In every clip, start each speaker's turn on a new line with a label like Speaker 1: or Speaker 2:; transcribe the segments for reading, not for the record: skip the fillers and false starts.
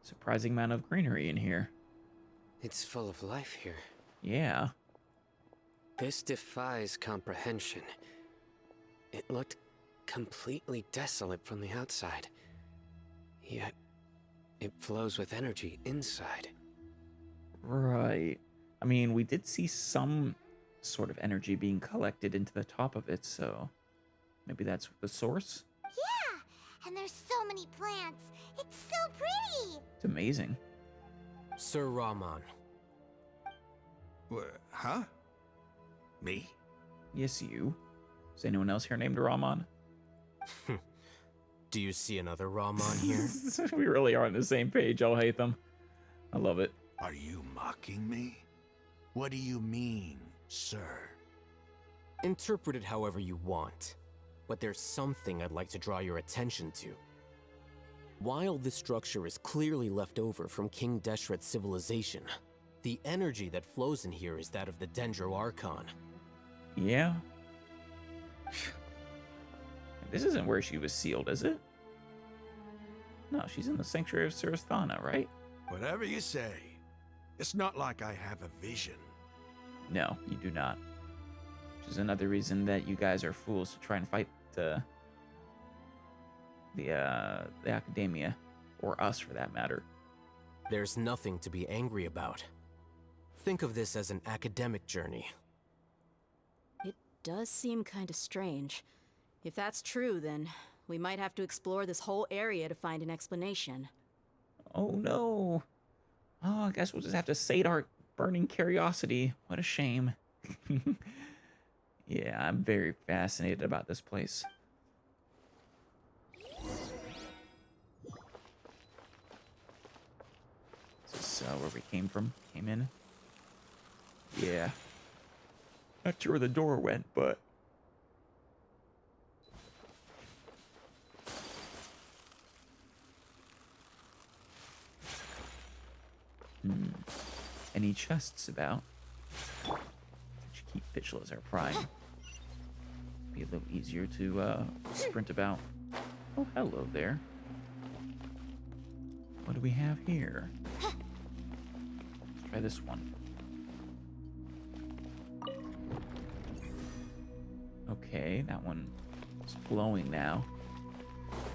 Speaker 1: Surprising amount of greenery in here.
Speaker 2: It's full of life here.
Speaker 1: Yeah.
Speaker 2: This defies comprehension. It looked completely desolate from the outside. Yet, it flows with energy inside.
Speaker 1: Right. I mean, we did see some sort of energy being collected into the top of it, so maybe that's the source?
Speaker 3: Yeah, and there's so many plants. It's so pretty.
Speaker 1: It's amazing.
Speaker 4: Sir Rahman.
Speaker 5: Huh? Me?
Speaker 1: Yes, you. Is anyone else here named Rahman?
Speaker 4: Do you see another Rahman here?
Speaker 1: We really are on the same page. I'll hate them. I love it.
Speaker 5: Are you mocking me? What do you mean, sir?
Speaker 4: Interpret it however you want, but there's something I'd like to draw your attention to. While this structure is clearly left over from King Deshret's civilization, the energy that flows in here is that of the Dendro Archon.
Speaker 1: Yeah. This isn't where she was sealed, is it? No, she's in the Sanctuary of Surasthana, right?
Speaker 5: Whatever you say. It's not like I have a vision.
Speaker 1: No, you do not. Which is another reason that you guys are fools to try and fight the academia, or us for that matter.
Speaker 4: There's nothing to be angry about. Think of this as an academic journey.
Speaker 6: It does seem kind of strange. If that's true, then we might have to explore this whole area to find an explanation.
Speaker 1: Oh no. Oh, I guess we'll just have to sate our burning curiosity. What a shame. Yeah, I'm very fascinated about this place. Is this where we came in? Yeah. Not sure where the door went, but... Any chests about? Should keep Fitchel as our prime. Be a little easier to sprint about. Oh, hello there. What do we have here? Let's try this one. Okay, that one is glowing now.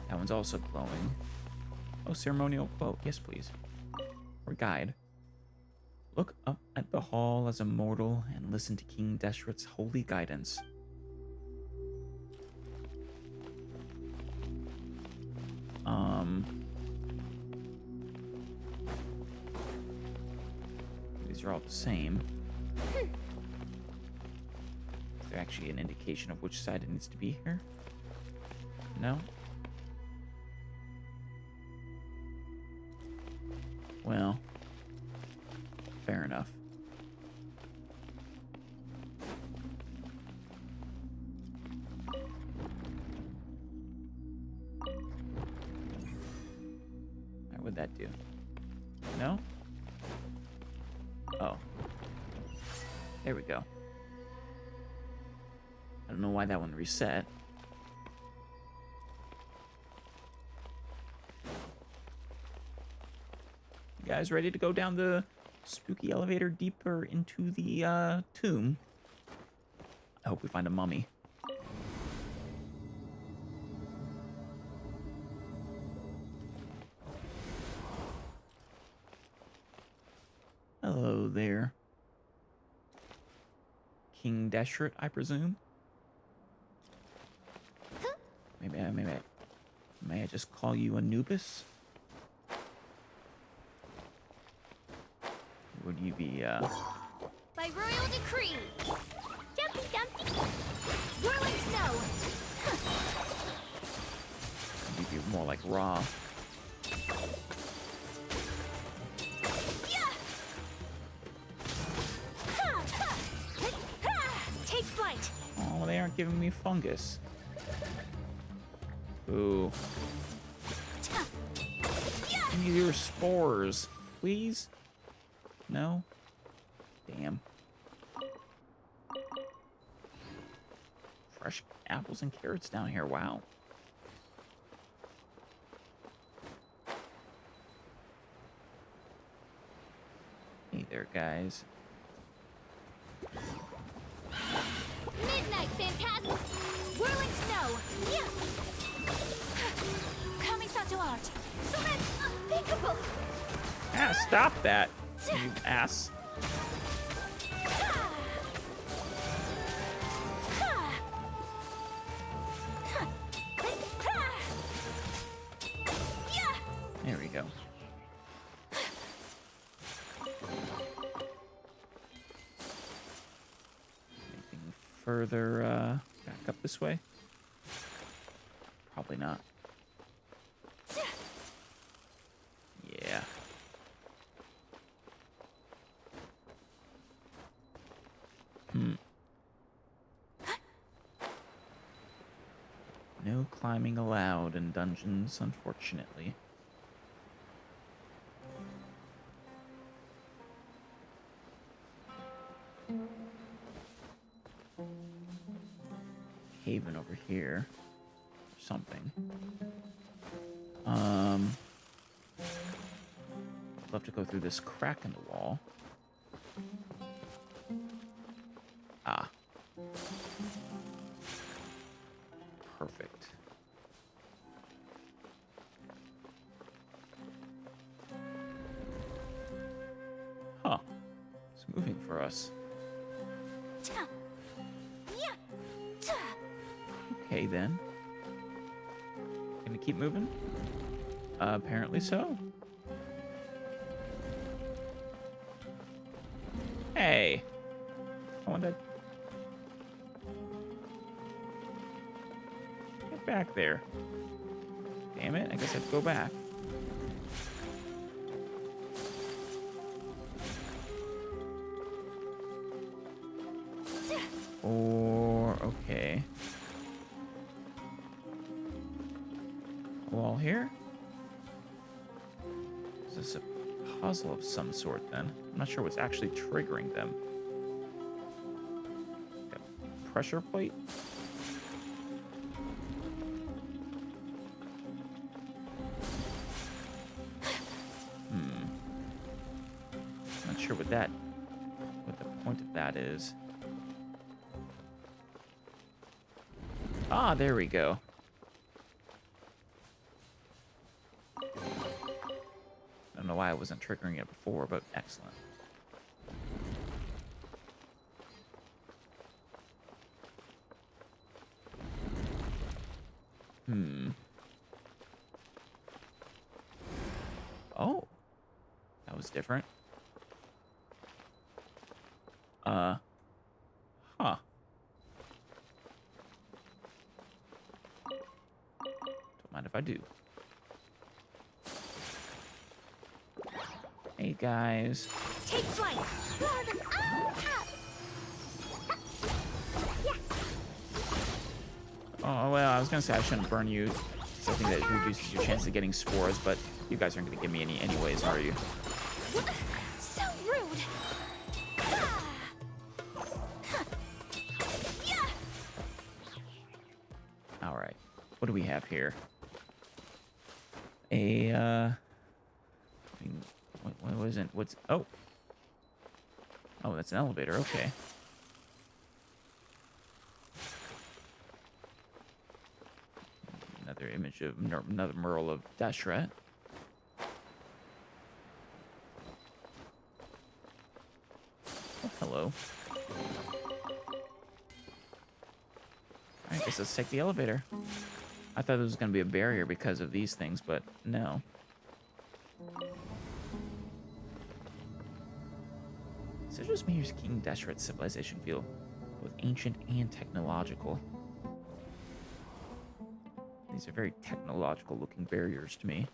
Speaker 1: That one's also glowing. Oh, ceremonial quote. Yes, please. Or guide. Look up at the hall as a mortal and listen to King Deshret's holy guidance. These are all the same. Is there actually an indication of which side it needs to be here? No? Well, fair enough. What would that do? No? Oh. There we go. I don't know why that one reset. You guys ready to go down the spooky elevator deeper into the tomb? I hope we find a mummy. Hello there. King Deshret, I presume? May I just call you Anubis? Would you be,
Speaker 3: By royal decree. Jumpy Dumpty. Whirling snow.
Speaker 1: Would you be more like Ra?
Speaker 3: Take flight.
Speaker 1: Oh, they aren't giving me fungus. Ooh. Give me your spores, please. No? Damn. Fresh apples and carrots down here, wow. there, guys.
Speaker 3: Midnight Phantasm! Whirling snow! Yeah! Coming to art! So that's unthinkable!
Speaker 1: Ah, stop that, you ass. There we go. Anything further back up this way? Probably not. Yeah. No climbing allowed in dungeons, unfortunately. Haven over here. Or something. I'd love to go through this crack in the wall. Ah. Perfect. Huh. It's moving for us. Okay, then. Gonna keep moving? Apparently so. Hey! I want that. Get back there. Damn it, I guess I have to go back. Or, okay. Wall here? Is this a puzzle of some sort then? I'm not sure what's actually triggering them. Got a pressure plate? Not sure what the point of that is. Ah, there we go. I don't know why I wasn't triggering it before, but excellent. Oh. That was different. Huh. Don't mind if I do. Hey, guys.
Speaker 3: Take flight!
Speaker 1: Oh, well, I was gonna say I shouldn't burn you. I think that reduces your chance of getting spores, but you guys aren't gonna give me any anyways, are you?
Speaker 3: So rude!
Speaker 1: Alright. What do we have here? What wasn't? What's... Oh! Oh, that's an elevator. Okay. Another image of... Another mural of Deshret. Oh, hello. Alright, guess let's take the elevator. I thought there was going to be a barrier because of these things, but no. So just me, here's King Deshret's civilization feel both ancient and technological. These are very technological looking barriers to me.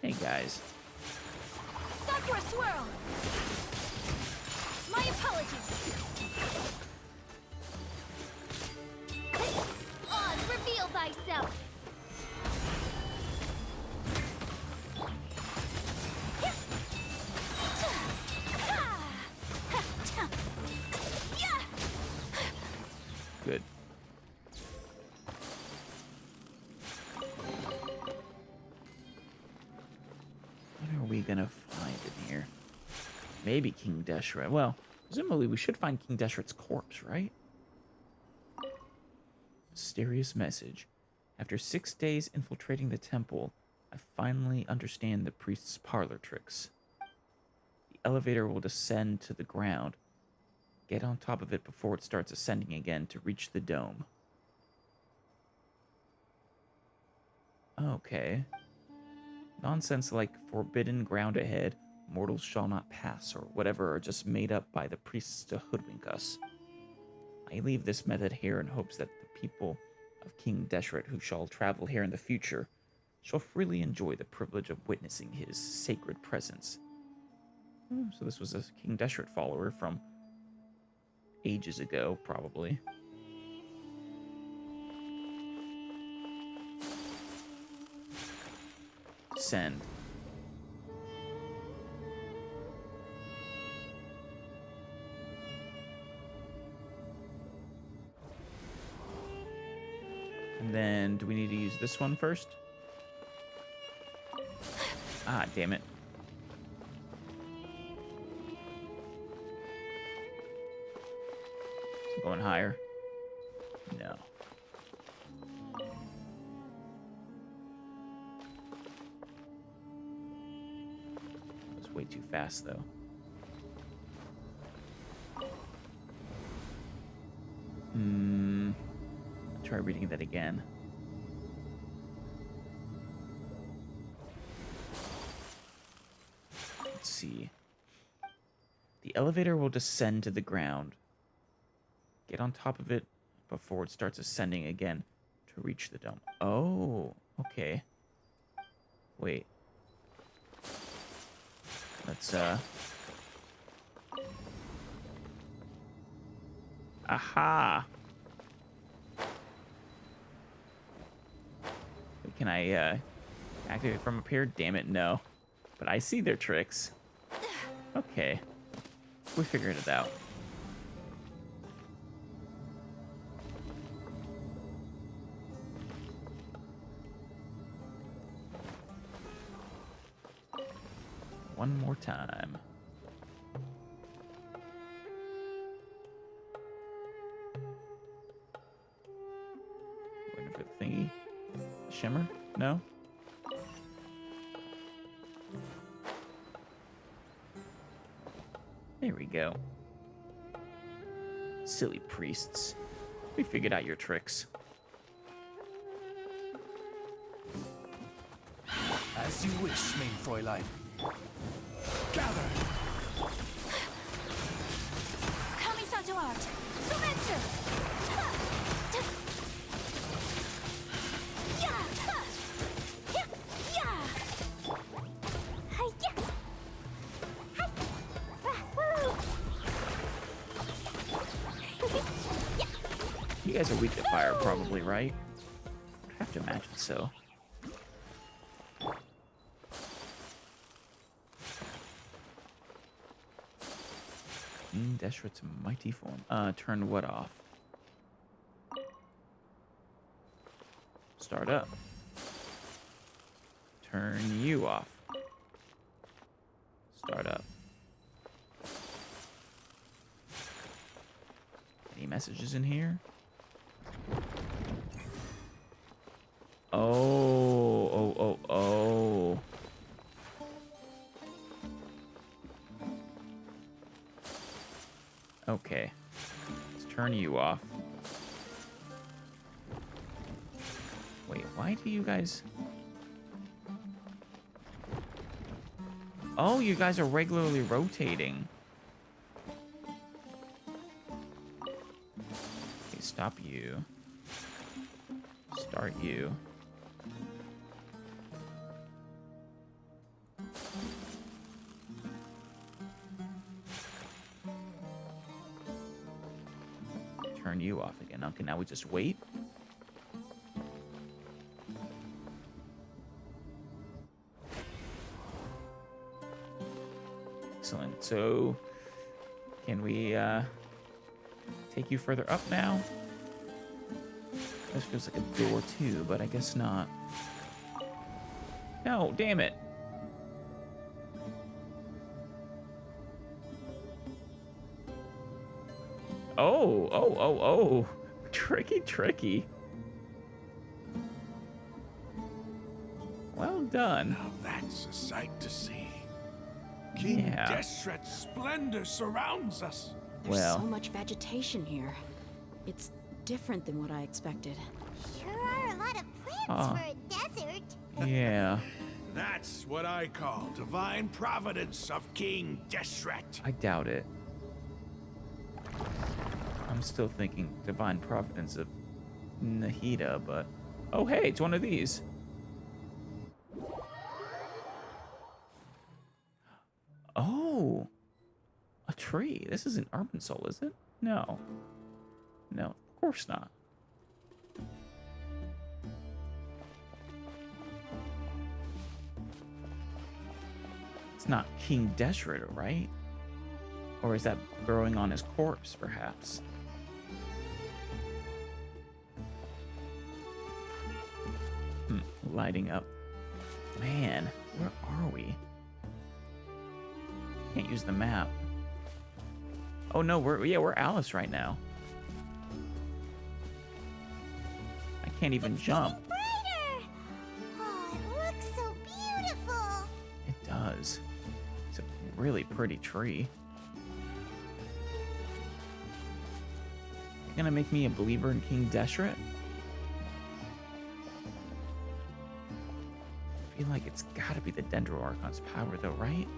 Speaker 1: Hey guys.
Speaker 3: Sakura swirl! My apologies! Oz, reveal thyself!
Speaker 1: Good. gonna find in here? Maybe King Deshret. Well, presumably we should find King Deshret's corpse, right? Mysterious message. After 6 days infiltrating the temple, I finally understand the priest's parlor tricks. The elevator will descend to the ground. Get on top of it before it starts ascending again to reach the dome. Okay. Nonsense like forbidden ground ahead, mortals shall not pass, or whatever are just made up by the priests to hoodwink us. I leave this method here in hopes that the people of King Deshret who shall travel here in the future shall freely enjoy the privilege of witnessing his sacred presence. So this was a King Deshret follower from ages ago, probably. Send. And then, do we need to use this one first? Ah, damn it. Is it going higher? No. That was way too fast, though. Try reading that again. Let's see. The elevator will descend to the ground. Get on top of it before it starts ascending again to reach the dome. Oh, okay. Wait. Let's, Aha! Can I, activate from up here? Damn it, no. But I see their tricks. Okay. We figured it out. One more time. Waiting for the thingy. Shimmer? No? There we go. Silly priests. We figured out your tricks.
Speaker 5: As you wish, mein Fräulein. Gather!
Speaker 3: Kamisajoart! Sumetsu!
Speaker 1: You guys are weak to fire, probably, right? I have to imagine so. Deshret's mighty form. Turn what off? Start up. Turn you off. Start up. Any messages in here? Oh. Okay. Let's turn you off. Wait, why do you guys... Oh, you guys are regularly rotating. Okay, stop you. Start you. Turn you off again. Okay, now we just wait. Excellent. So, can we take you further up now? This feels like a door too, but I guess not. No, damn it. Oh. Tricky, tricky. Well done.
Speaker 5: Now that's a sight to see. King
Speaker 1: Yeah.
Speaker 5: Deshret's splendor surrounds us.
Speaker 6: There's
Speaker 1: Well.
Speaker 6: so much vegetation here. It's different than what I expected.
Speaker 3: Sure are a lot of plants for a desert.
Speaker 1: Yeah.
Speaker 5: That's what I call divine providence of King Deshret.
Speaker 1: I doubt it. I'm still thinking divine providence of Nahida, but... Oh, hey, it's one of these. Oh. A tree. This isn't Urban Soul, is it? No. No, of course not. It's not King Deshret, right? Or is that growing on his corpse, perhaps? Lighting up. Man, where are we? Can't use the map. Oh no, we're Alice right now. I can't even jump.
Speaker 3: Brighter! Oh, it looks so beautiful.
Speaker 1: It does. It's a really pretty tree. You gonna make me a believer in King Deshret? I feel like it's gotta be the Dendro Archon's power though, right?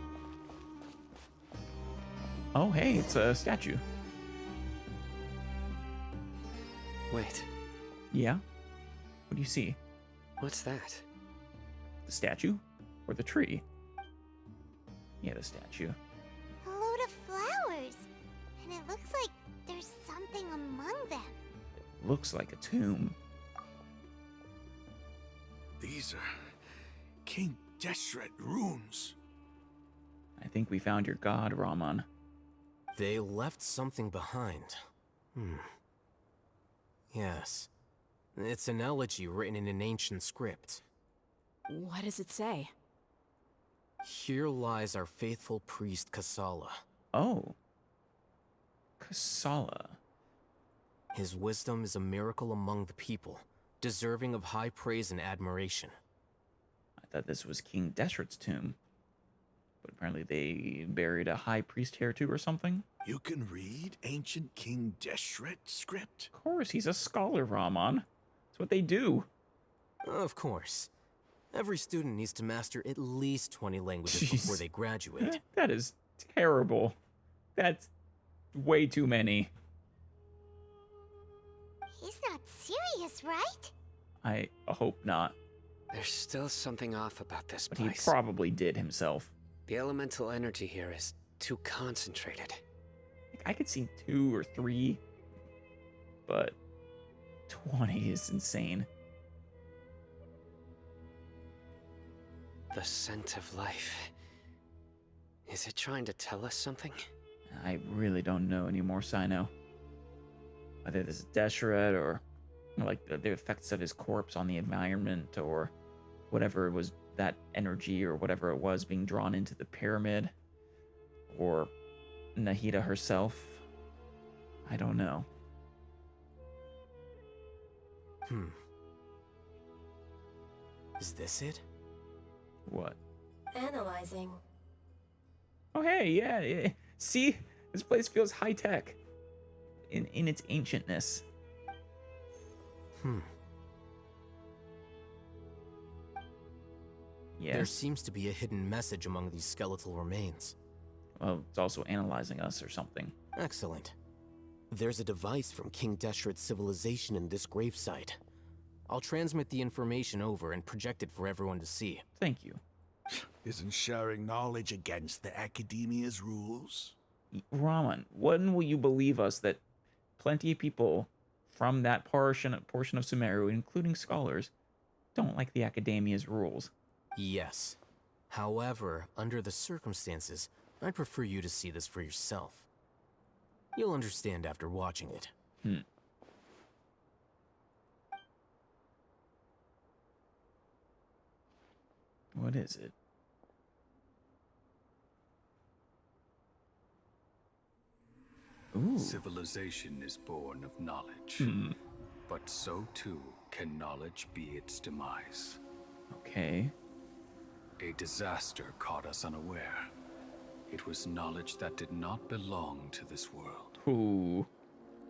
Speaker 1: Oh hey, it's a statue.
Speaker 2: Wait,
Speaker 1: Yeah? What do you see?
Speaker 2: what's that?
Speaker 1: The statue? Or the tree? Yeah, the statue.
Speaker 3: A load of flowers. And it looks like there's something among them.
Speaker 1: Looks like a tomb.
Speaker 5: These are King Deshret runes.
Speaker 1: I think we found your god, Raman.
Speaker 4: They left something behind. Yes. It's an elegy written in an ancient script.
Speaker 6: What does it say?
Speaker 4: Here lies our faithful priest Kasala.
Speaker 1: Oh. Kasala.
Speaker 4: His wisdom is a miracle among the people, deserving of high praise and admiration.
Speaker 1: I thought this was King Deshret's tomb. But apparently they buried a high priest here too or something.
Speaker 5: You can read ancient King Deshret script.
Speaker 1: Of course, he's a scholar, Raman. That's what they do.
Speaker 4: Of course. Every student needs to master at least 20 languages before
Speaker 1: Jeez.
Speaker 4: they graduate.
Speaker 1: That is terrible. That's way too many.
Speaker 3: He's not serious, right?
Speaker 1: I hope not.
Speaker 2: There's still something off about this
Speaker 1: But he
Speaker 2: place.
Speaker 1: probably did himself.
Speaker 2: The elemental energy here is too concentrated.
Speaker 1: Like, I could see 2 or 3, but 20 is insane.
Speaker 2: The scent of life. Is it trying to tell us something?
Speaker 1: I really don't know anymore, Sino. Whether this is Deshret or like the effects of his corpse on the environment or whatever was that energy or whatever it was being drawn into the pyramid or Nahida herself. I don't know.
Speaker 4: Is this it?
Speaker 1: What?
Speaker 7: Analyzing.
Speaker 1: Oh, hey, yeah. See? This place feels high-tech in its ancientness. Yes.
Speaker 4: There seems to be a hidden message among these skeletal remains.
Speaker 1: Well, it's also analyzing us or something.
Speaker 4: Excellent. There's a device from King Deshret's civilization in this gravesite. I'll transmit the information over and project it for everyone to see.
Speaker 1: Thank you.
Speaker 5: Isn't sharing knowledge against the Academia's rules?
Speaker 1: Raman, when will you believe us that plenty of people from that portion of Sumeru, including scholars, don't like the Academia's rules?
Speaker 4: Yes. However, under the circumstances, I'd prefer you to see this for yourself. You'll understand after watching it.
Speaker 1: What is it? Ooh.
Speaker 5: Civilization is born of knowledge, but so too can knowledge be its demise.
Speaker 1: Okay.
Speaker 5: A disaster caught us unaware. It was knowledge that did not belong to this world.
Speaker 1: Ooh.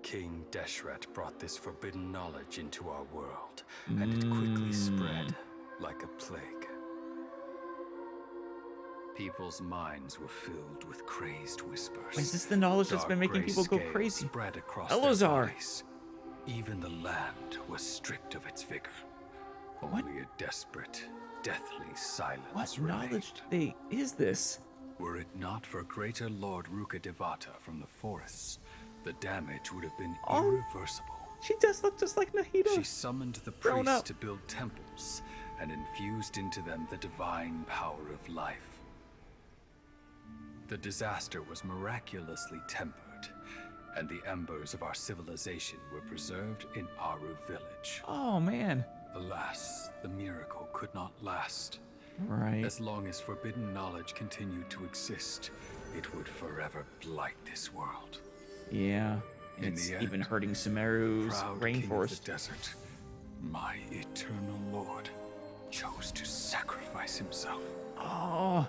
Speaker 5: King Deshret brought this forbidden knowledge into our world, and it quickly spread like a plague. People's minds were filled with crazed whispers.
Speaker 1: Is this the knowledge that's been
Speaker 5: Dark
Speaker 1: making people go
Speaker 5: gray scales
Speaker 1: crazy?
Speaker 5: Spread across their
Speaker 1: Elazar.
Speaker 5: bodies. Even the land was stripped of its vigor.
Speaker 1: What?
Speaker 5: Only a desperate, deathly silence
Speaker 1: What
Speaker 5: remained.
Speaker 1: knowledge is this?
Speaker 5: Were it not for greater Lord Rukkhadevata from the forests, the damage would have been irreversible.
Speaker 1: She does look just like Nahida.
Speaker 5: She summoned the
Speaker 1: Grown
Speaker 5: priests
Speaker 1: up.
Speaker 5: to build temples and infused into them the divine power of life. The disaster was miraculously tempered, and the embers of our civilization were preserved in Aru village.
Speaker 1: Oh, man.
Speaker 5: Alas, the miracle could not last.
Speaker 1: Right.
Speaker 5: As long as forbidden knowledge continued to exist, it would forever blight this world.
Speaker 1: Yeah.
Speaker 5: In
Speaker 1: It's
Speaker 5: the end,
Speaker 1: even hurting Sumeru's
Speaker 5: Proud king of the
Speaker 1: rainforest.
Speaker 5: desert, my eternal lord, chose to sacrifice himself.
Speaker 1: Oh.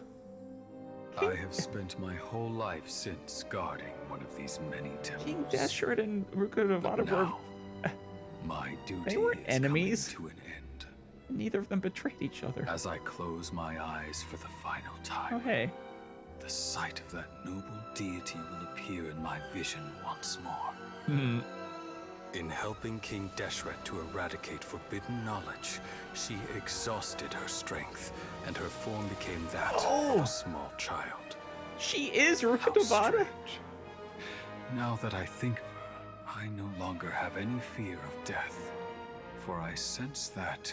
Speaker 5: I have spent my whole life since guarding one of these many temples.
Speaker 1: King Deshret and
Speaker 5: But
Speaker 1: Rukkhadevata were...
Speaker 5: now, my duty
Speaker 1: weren't
Speaker 5: is
Speaker 1: enemies.
Speaker 5: coming to an end.
Speaker 1: Neither of them betrayed each other.
Speaker 5: As I close my eyes for the final time,
Speaker 1: Oh, hey.
Speaker 5: the sight of that noble deity will appear in my vision once more.
Speaker 1: Hmm.
Speaker 5: In helping King Deshret to eradicate forbidden knowledge, she exhausted her strength, and her form became that of a small child.
Speaker 1: She is
Speaker 5: How
Speaker 1: Rukkhadevata?
Speaker 5: strange. Now that I think of her, I no longer have any fear of death, for I sense that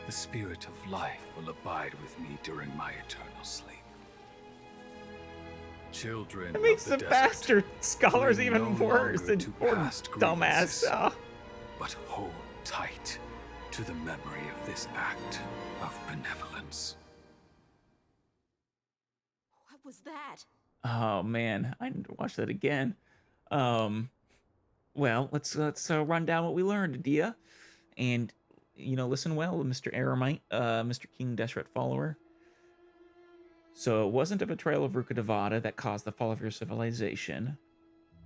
Speaker 5: the spirit of life will abide with me during my eternal sleep. Children
Speaker 1: That makes
Speaker 5: of the
Speaker 1: the
Speaker 5: desert,
Speaker 1: bastard scholars
Speaker 5: cling
Speaker 1: even
Speaker 5: no
Speaker 1: worse
Speaker 5: longer
Speaker 1: than
Speaker 5: to
Speaker 1: poor
Speaker 5: past
Speaker 1: dumbass.
Speaker 5: grievances,
Speaker 1: Ah.
Speaker 5: but hold tight to the memory of this act of benevolence.
Speaker 6: What was that?
Speaker 1: Oh man, I need to watch that again. Well, let's run down what we learned, Dia, and listen well, Mr. Aramite, Mr. King Deshret follower. So it wasn't a betrayal of Rukkhadevata that caused the fall of your civilization.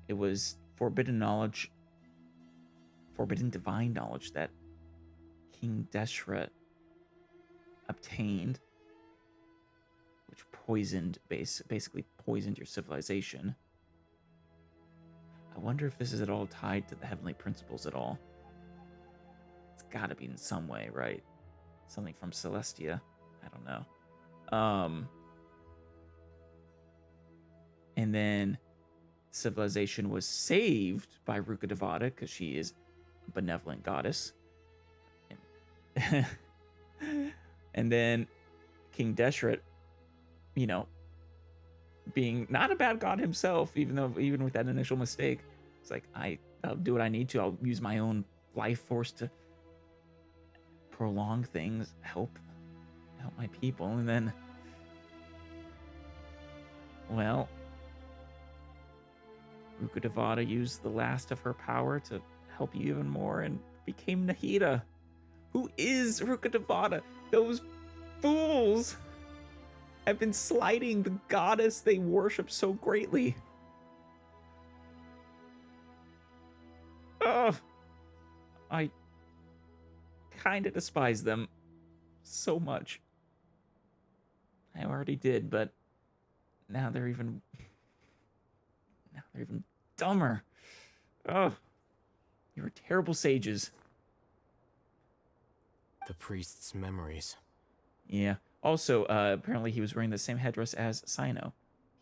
Speaker 1: It was forbidden knowledge, forbidden divine knowledge that King Deshret obtained, which basically poisoned your civilization. I wonder if this is at all tied to the heavenly principles at all. It's got to be in some way, right? Something from Celestia. I don't know. And then civilization was saved by Rukkhadevata because she is a benevolent goddess. And then King Deshret, being not a bad god himself, even with that initial mistake, it's like, I'll do what I need to. I'll use my own life force to prolong things, help my people, and then, well, Rukkhadevata used the last of her power to help you even more and became Nahida. Who is Rukkhadevata? Those fools have been slighting the goddess they worship so greatly. Ugh. I kind of despise them so much. I already did, but now they're even dumber. Ugh. You were terrible sages.
Speaker 4: The priest's memories.
Speaker 1: Yeah. Also, apparently he was wearing the same headdress as Sino.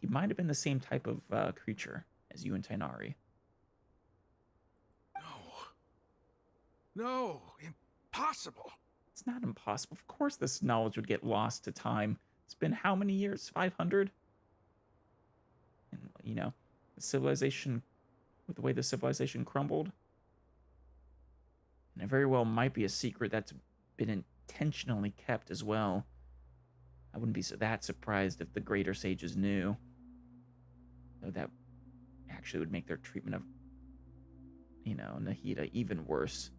Speaker 1: He might have been the same type of creature as you and Tainari.
Speaker 5: No, impossible.
Speaker 1: It's not impossible. Of course this knowledge would get lost to time. It's been how many years? 500? And, the civilization, with the way the civilization crumbled. And it very well might be a secret that's been intentionally kept as well. I wouldn't be that surprised if the greater sages knew. Though that actually would make their treatment of, Nahida even worse.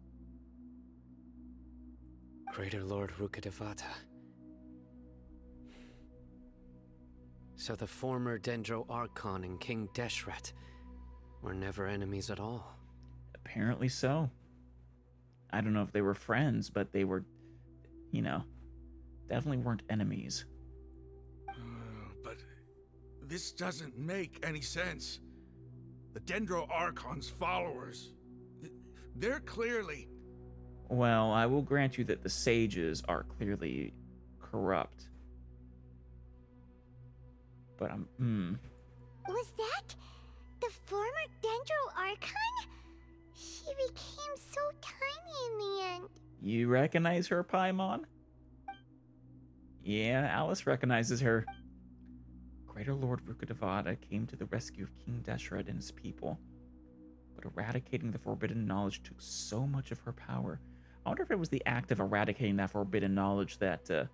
Speaker 2: Greater Lord Rukkhadevata. So the former Dendro Archon and King Deshret were never enemies at all.
Speaker 1: Apparently so. I don't know if they were friends, but they were, definitely weren't enemies.
Speaker 7: But this doesn't make any sense. The Dendro Archon's followers, they're clearly...
Speaker 1: Well, I will grant you that the sages are clearly corrupt. But
Speaker 3: Was that the former Dendro Archon? She became so tiny in the end.
Speaker 1: You recognize her, Paimon? Yeah, Alice recognizes her. Greater Lord Rukkhadevata came to the rescue of King Deshret and his people, but eradicating the forbidden knowledge took so much of her power. I wonder if it was the act of eradicating that forbidden knowledge that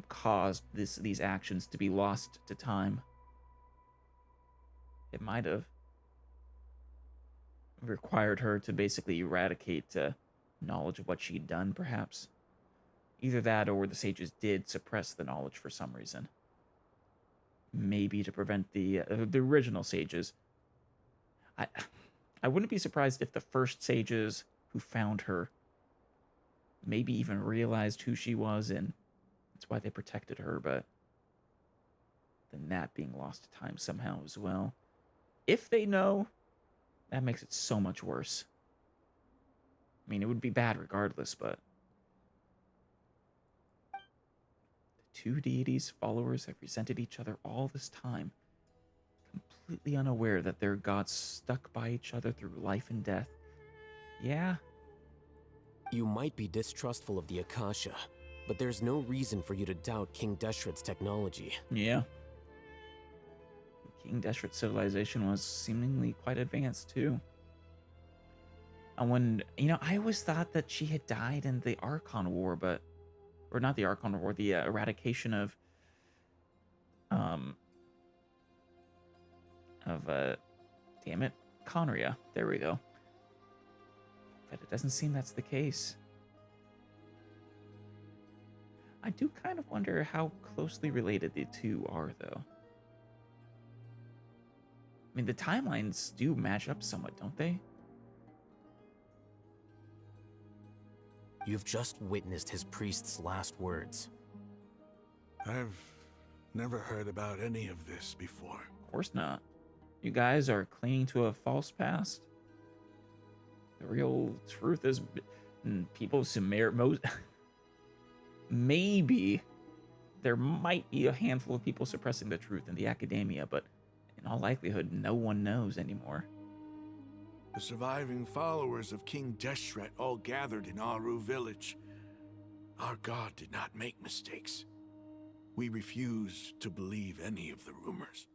Speaker 1: caused these actions to be lost to time. It might have required her to basically eradicate knowledge of what she'd done, perhaps. Either that, or the sages did suppress the knowledge for some reason. Maybe to prevent the original sages. I wouldn't be surprised if the first sages who found her maybe even realized who she was, and that's why they protected her, but then that being lost to time somehow as well. If they know, that makes it so much worse. I mean, it would be bad regardless, but the two deities' followers have resented each other all this time, completely unaware that their gods stuck by each other through life and death. Yeah.
Speaker 4: You might be distrustful of the Akasha, but there's no reason for you to doubt King Deshret's technology.
Speaker 1: Yeah. King Deshret's civilization was seemingly quite advanced, too. And when, I always thought that she had died in the Archon War, but... Or not the Archon War, the eradication of... damn it, Conria. There we go. But it doesn't seem that's the case. I do kind of wonder how closely related the two are, though. I mean, the timelines do match up somewhat, don't they?
Speaker 4: You've just witnessed his priest's last words.
Speaker 7: I've never heard about any of this before.
Speaker 1: Of course not. You guys are clinging to a false past. The real truth is, people maybe there might be a handful of people suppressing the truth in the academia, but in all likelihood, no one knows anymore.
Speaker 7: The surviving followers of King Deshret all gathered in Aru village. Our god did not make mistakes. We refuse to believe any of the rumors.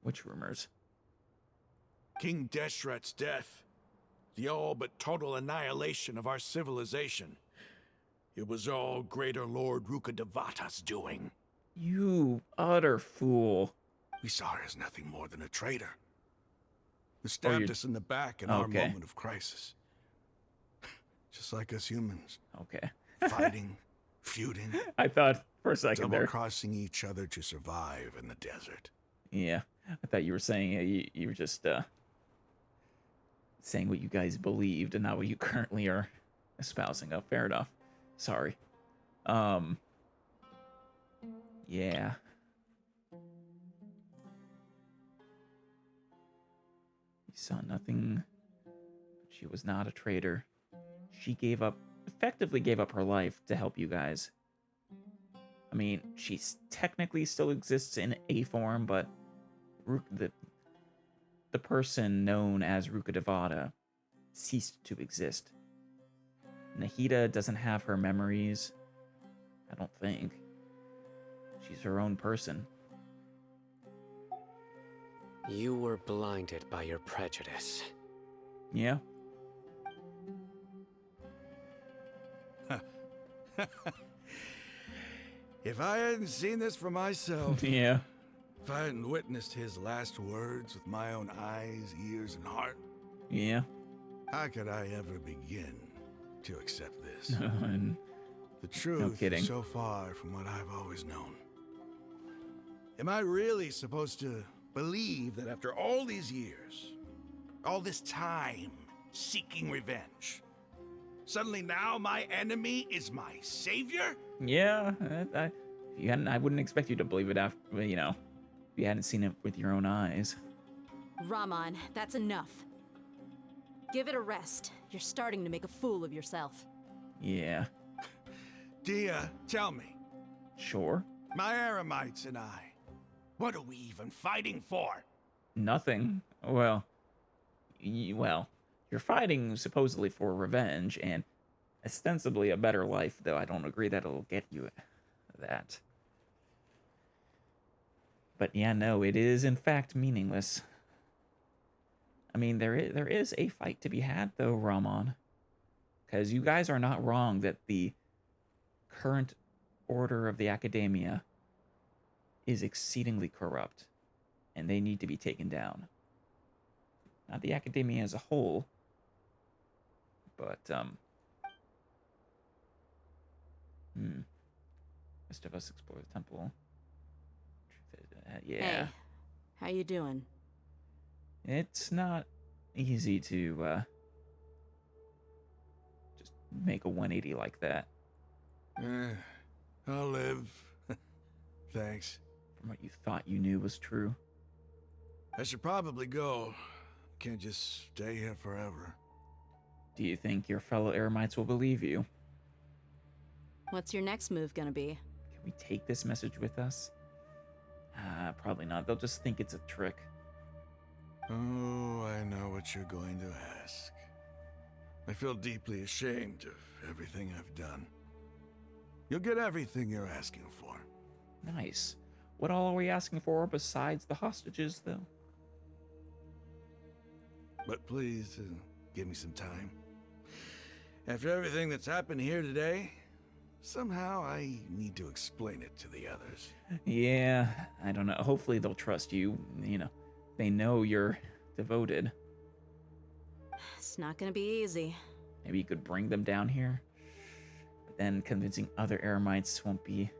Speaker 1: Which rumors?
Speaker 7: King Deshret's death. The all but total annihilation of our civilization. It was all Greater Lord Rukkhadevata's doing.
Speaker 1: You utter fool.
Speaker 7: We saw her as nothing more than a traitor. Who stabbed us in the back in our moment of crisis. Just like us humans.
Speaker 1: Okay.
Speaker 7: Fighting, feuding.
Speaker 1: I thought for a second there.
Speaker 7: Double-crossing each other to survive in the desert.
Speaker 1: Yeah. I thought you were saying you were just saying what you guys believed and not what you currently are espousing. Oh, fair enough. Sorry. Yeah. You saw nothing. She was not a traitor. She effectively gave up her life to help you guys. I mean, she technically still exists in a form, but the person known as Rukkhadevata ceased to exist. Nahida doesn't have her memories. I don't think. She's her own person.
Speaker 2: You were blinded by your prejudice.
Speaker 1: Yeah.
Speaker 7: If I hadn't seen this for myself,
Speaker 1: Yeah.
Speaker 7: If I hadn't witnessed his last words with my own eyes, ears, and heart,
Speaker 1: Yeah.
Speaker 7: how could I ever begin to accept this?
Speaker 1: And
Speaker 7: The truth
Speaker 1: kidding.
Speaker 7: is so far from what I've always known. Am I really supposed to believe that after all these years, all this time seeking revenge, suddenly now my enemy is my savior?
Speaker 1: yeah, if you hadn't, I wouldn't expect you to believe it after, if you hadn't seen it with your own eyes.
Speaker 6: Ramon, that's enough. Give it a rest. You're starting to make a fool of yourself.
Speaker 1: Yeah,
Speaker 7: Dia, tell me,
Speaker 1: sure.
Speaker 7: my Eremites and I, what are we even fighting for?
Speaker 1: Nothing. Well, you're fighting supposedly for revenge and ostensibly a better life, though I don't agree that it'll get you that. But yeah, no, it is in fact meaningless. I mean, there is a fight to be had, though, Ramon. Because you guys are not wrong that the current order of the Academia is exceedingly corrupt, and they need to be taken down. Not the Academia as a whole, but, Rest of us explore the temple. Yeah.
Speaker 6: Hey, how you doing?
Speaker 1: It's not easy to, just make a 180 like that.
Speaker 7: I'll live. Thanks.
Speaker 1: From what you thought you knew was true.
Speaker 7: I should probably go. Can't just stay here forever.
Speaker 1: Do you think your fellow Eremites will believe you?
Speaker 6: What's your next move gonna be?
Speaker 1: Can we take this message with us? Probably not. They'll just think it's a trick.
Speaker 7: Oh, I know what you're going to ask. I feel deeply ashamed of everything I've done. You'll get everything you're asking for.
Speaker 1: Nice. What all are we asking for besides the hostages, though?
Speaker 7: But please, give me some time. After everything that's happened here today, somehow I need to explain it to the others.
Speaker 1: Yeah, I don't know. Hopefully they'll trust you. They know you're devoted.
Speaker 6: It's not gonna be easy.
Speaker 1: Maybe you could bring them down here. But then convincing other Eremites won't be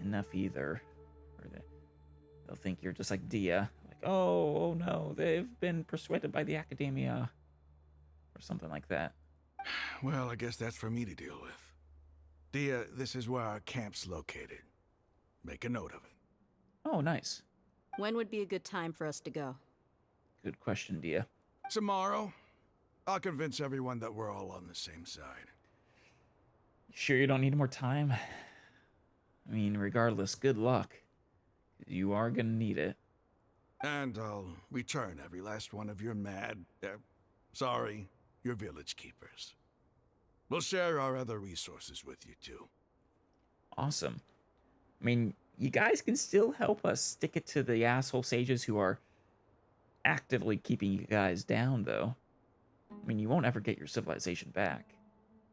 Speaker 1: enough either. Or they'll think you're just like Dia. Like, oh no, they've been persuaded by the Academia. Or something like that.
Speaker 7: Well, I guess that's for me to deal with. Dia, this is where our camp's located. Make a note of it.
Speaker 1: Oh, nice.
Speaker 6: When would be a good time for us to go?
Speaker 1: Good question, Dia.
Speaker 7: Tomorrow, I'll convince everyone that we're all on the same side.
Speaker 1: Sure you don't need more time? I mean, regardless, good luck. You are gonna need it.
Speaker 7: And I'll return every last one of your your village keepers. We'll share our other resources with you, too.
Speaker 1: Awesome. I mean, you guys can still help us stick it to the asshole sages who are actively keeping you guys down, though. I mean, you won't ever get your civilization back.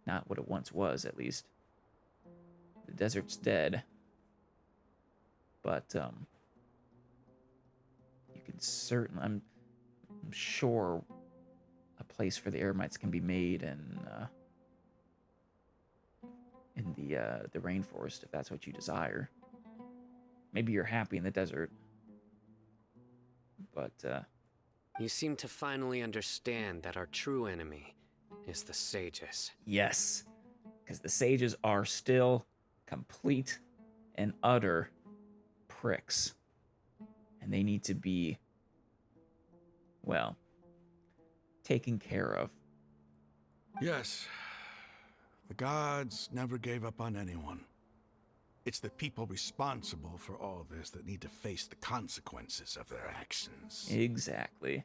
Speaker 1: Not what it once was, at least. The desert's dead. But, you can certainly... I'm sure a place for the Eremites can be made in the rainforest, if that's what you desire. Maybe you're happy in the desert. But,
Speaker 2: You seem to finally understand that our true enemy is the sages.
Speaker 1: yes. Because the sages are still complete and utter pricks. And they need to be, well, taken care of.
Speaker 7: Yes. The gods never gave up on anyone. It's the people responsible for all this that need to face the consequences of their actions.
Speaker 1: Exactly.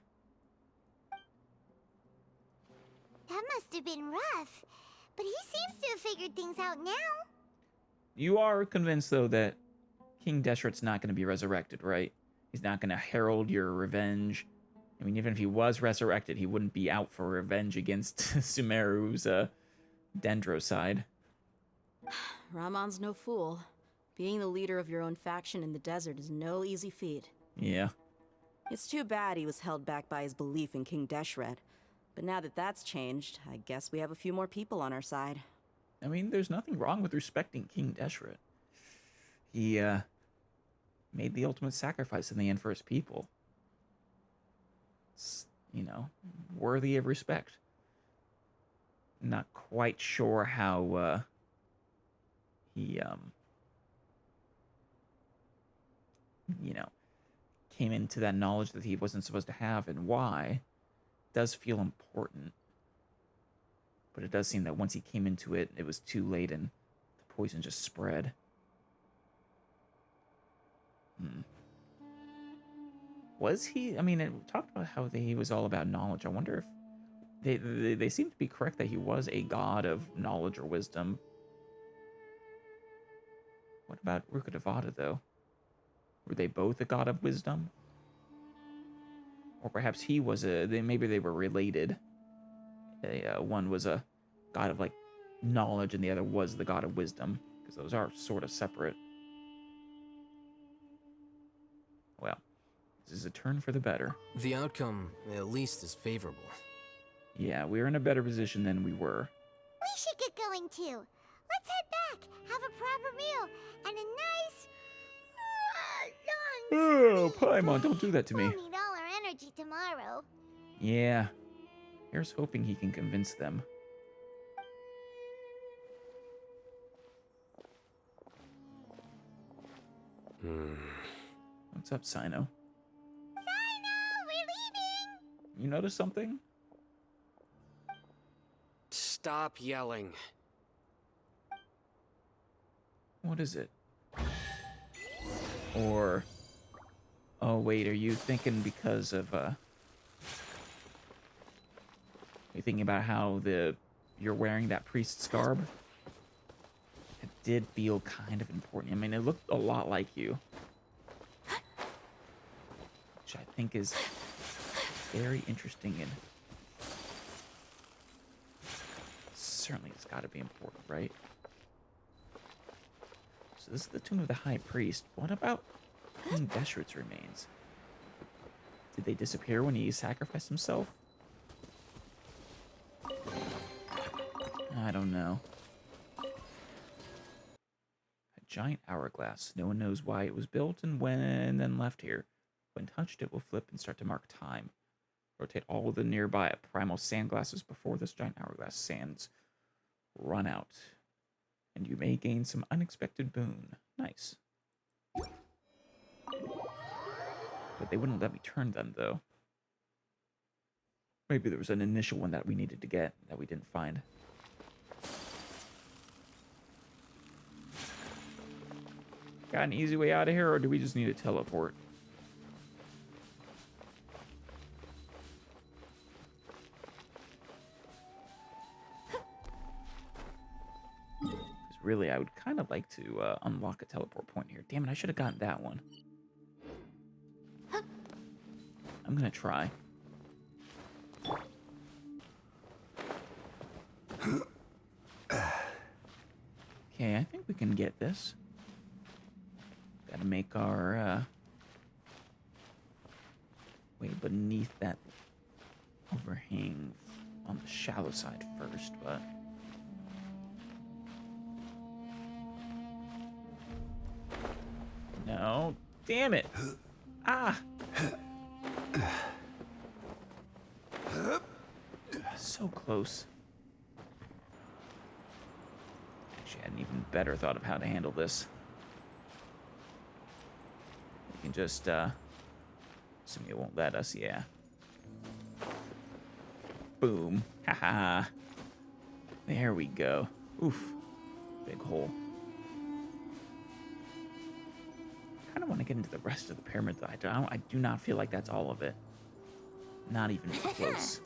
Speaker 3: That must have been rough. But he seems to have figured things out now.
Speaker 1: You are convinced, though, that King Deshret's not going to be resurrected, right? He's not going to herald your revenge. I mean, even if he was resurrected, he wouldn't be out for revenge against Sumeru's Dendro side.
Speaker 6: Ramon's no fool. Being the leader of your own faction in the desert is no easy feat.
Speaker 1: Yeah.
Speaker 6: It's too bad he was held back by his belief in King Deshret. But now that that's changed, I guess we have a few more people on our side.
Speaker 1: I mean, there's nothing wrong with respecting King Deshret. He, made the ultimate sacrifice in the end for his people. It's, you know, worthy of respect. Not quite sure how, he, you know, came into that knowledge that he wasn't supposed to have and why. It does feel important. But it does seem that once he came into it, it was too late and the poison just spread. Was he? I mean, it talked about how he was all about knowledge. I wonder if they seem to be correct that he was a god of knowledge or wisdom. What about Rukkhadevata, though? Were they both a god of wisdom? Or perhaps he was maybe they were related. One was a god of, like, knowledge and the other was the god of wisdom. Because those are sort of separate. Well, this is a turn for the better.
Speaker 4: The outcome, at least, is favorable.
Speaker 1: Yeah, we're in a better position than we were.
Speaker 3: We should get going too. Let's head back, have a proper meal, and a nice, long
Speaker 1: Oh, Paimon, don't do that to me.
Speaker 3: We'll need all our energy tomorrow.
Speaker 1: Yeah. Here's hoping he can convince them. What's up, Sino?
Speaker 3: We're leaving!
Speaker 1: You notice something?
Speaker 2: Stop yelling.
Speaker 1: What is it? Or... Oh, wait, are you thinking because of, Are you thinking about how you're wearing that priest's garb? It did feel kind of important. I mean, it looked a lot like you. Which I think is very interesting and certainly it's got to be important, right? So this is the tomb of the High Priest. What about King Deshret's remains? Did they disappear when he sacrificed himself? I don't know. A giant hourglass. No one knows why it was built and when and then left here. When touched, it will flip and start to mark time. Rotate all the nearby primal sand glasses before this giant hourglass sands run out. And you may gain some unexpected boon. Nice. But they wouldn't let me turn them, though. Maybe there was an initial one that we needed to get that we didn't find. Got an easy way out of here, or do we just need a teleport? Really, I would kind of like to unlock a teleport point here. Damn it, I should have gotten that one. I'm gonna try. Okay, I think we can get this. Gotta make our way beneath that overhang on the shallow side first, but... No, damn it. Ah. So close. Actually, I had an even better thought of how to handle this. We can just, assume it won't let us, yeah. Boom. Haha. There we go. Oof. Big hole. I kind of want to get into the rest of the pyramid, though. I do not feel like that's all of it. Not even close.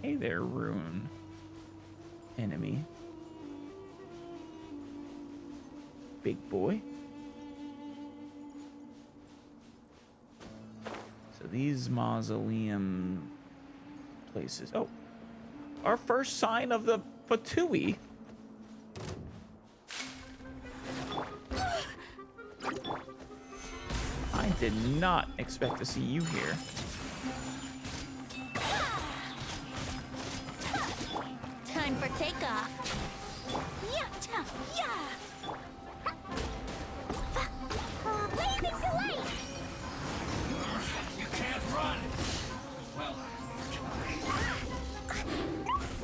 Speaker 1: Hey there, rune enemy. Big boy. So these mausoleum places. Oh, our first sign of the Fatui. I did not expect to see you here.
Speaker 3: Time for takeoff. Blazing delight!
Speaker 7: You can't run! Well,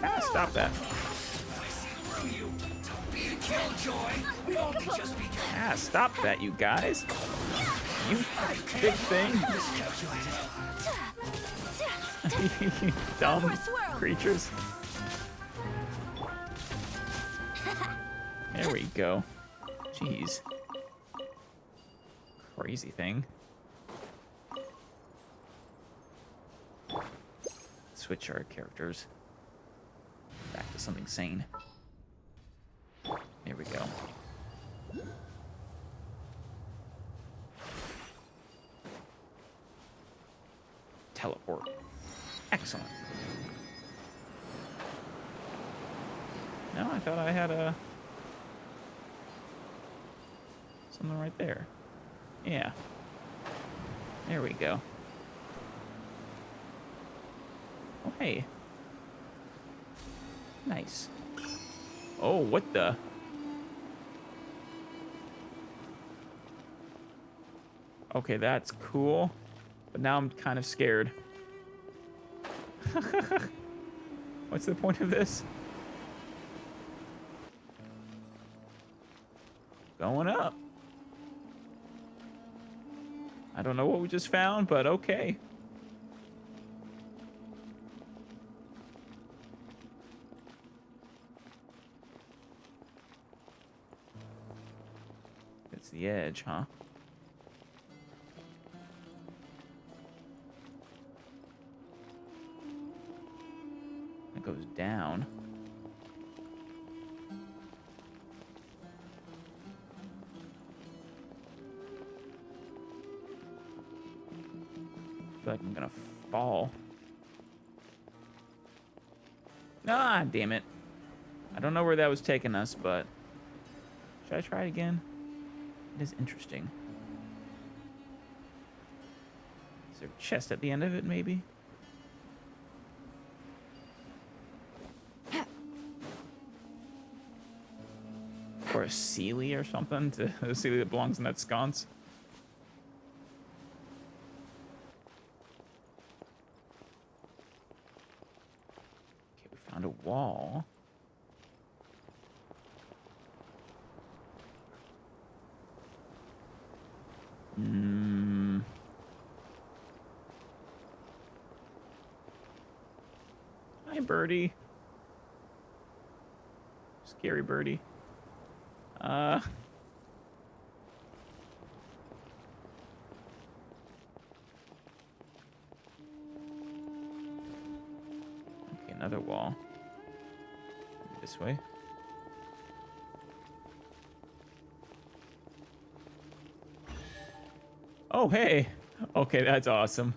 Speaker 1: Ah, stop that.
Speaker 7: screw you! Don't be a killjoy! We only just began.
Speaker 1: Ah, stop that, you guys. You big thing. You dumb creatures. There we go. Jeez. Crazy thing. Switch our characters back to something sane. There we go. Teleport. Excellent. No, I thought I had a something right there. Yeah. There we go. Oh, hey. Nice. Oh, what the? Okay, that's cool. But now I'm kind of scared. What's the point of this? Going up. I don't know what we just found, but okay. It's the edge, huh? It goes down. I feel like I'm gonna fall. Ah, damn it. I don't know where that was taking us, but should I try it again? It is interesting. Is there a chest at the end of it, maybe? Or a Sealy or something? A Sealy that belongs in that sconce? Okay, we found a wall. Hi, birdie. Scary birdie. Okay, another wall. This way. Oh, hey. Okay, that's awesome.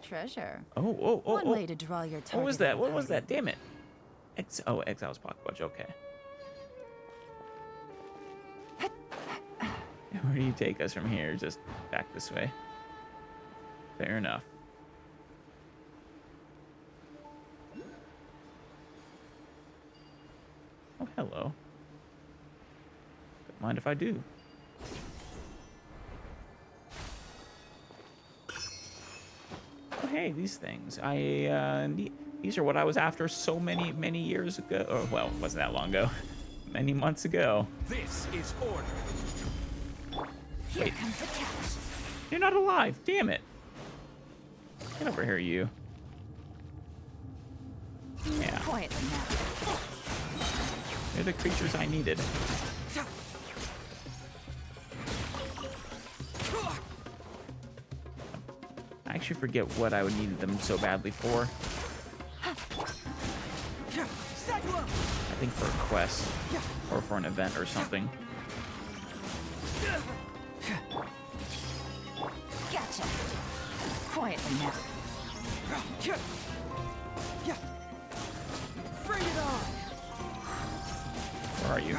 Speaker 6: Treasure.
Speaker 1: Oh.
Speaker 6: One way to draw your target.
Speaker 1: What was that? What was that? Damn it. Exile's pocket watch. Okay. Where do you take us from here? Just back this way. Fair enough. Oh, hello. Don't mind if I do. Oh, hey, these things. These are what I was after so many years ago. Or, well, it wasn't that long ago. Many months ago.
Speaker 7: This is order.
Speaker 3: Here comes the catch.
Speaker 1: You're not alive. Damn it. Get over here, you. Yeah.
Speaker 6: Quietly now.
Speaker 1: They're the creatures I needed. I actually forget what I would need them so badly for. I think for a quest or for an event or something.
Speaker 3: Gotcha.
Speaker 8: quietly now.
Speaker 2: Bring it on!
Speaker 1: Where are you?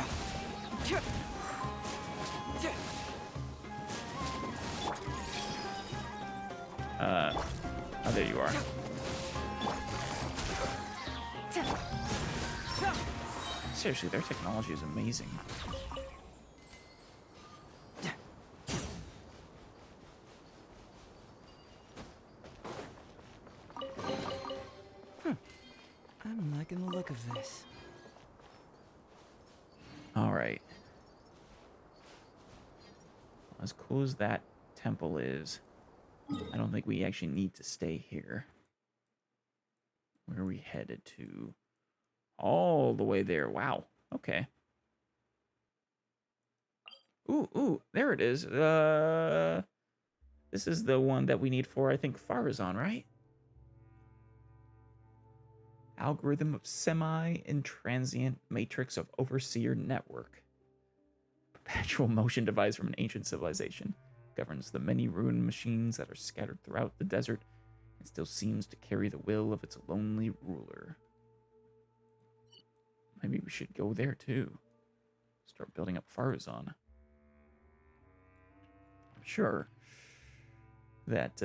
Speaker 1: Oh, there you are. Seriously, their technology is amazing.
Speaker 2: I'm liking the look of this.
Speaker 1: All right. As cool as that temple is, I don't think we actually need to stay here. Where are we headed to? All the way there. Wow. Okay. Ooh, there it is. This is the one that we need for, I think, Farazan, right? Algorithm of semi-intransient matrix of overseer network. Perpetual motion device from an ancient civilization. Governs the many ruined machines that are scattered throughout the desert and still seems to carry the will of its lonely ruler. Maybe we should go there too. Start building up Farazan. I'm sure that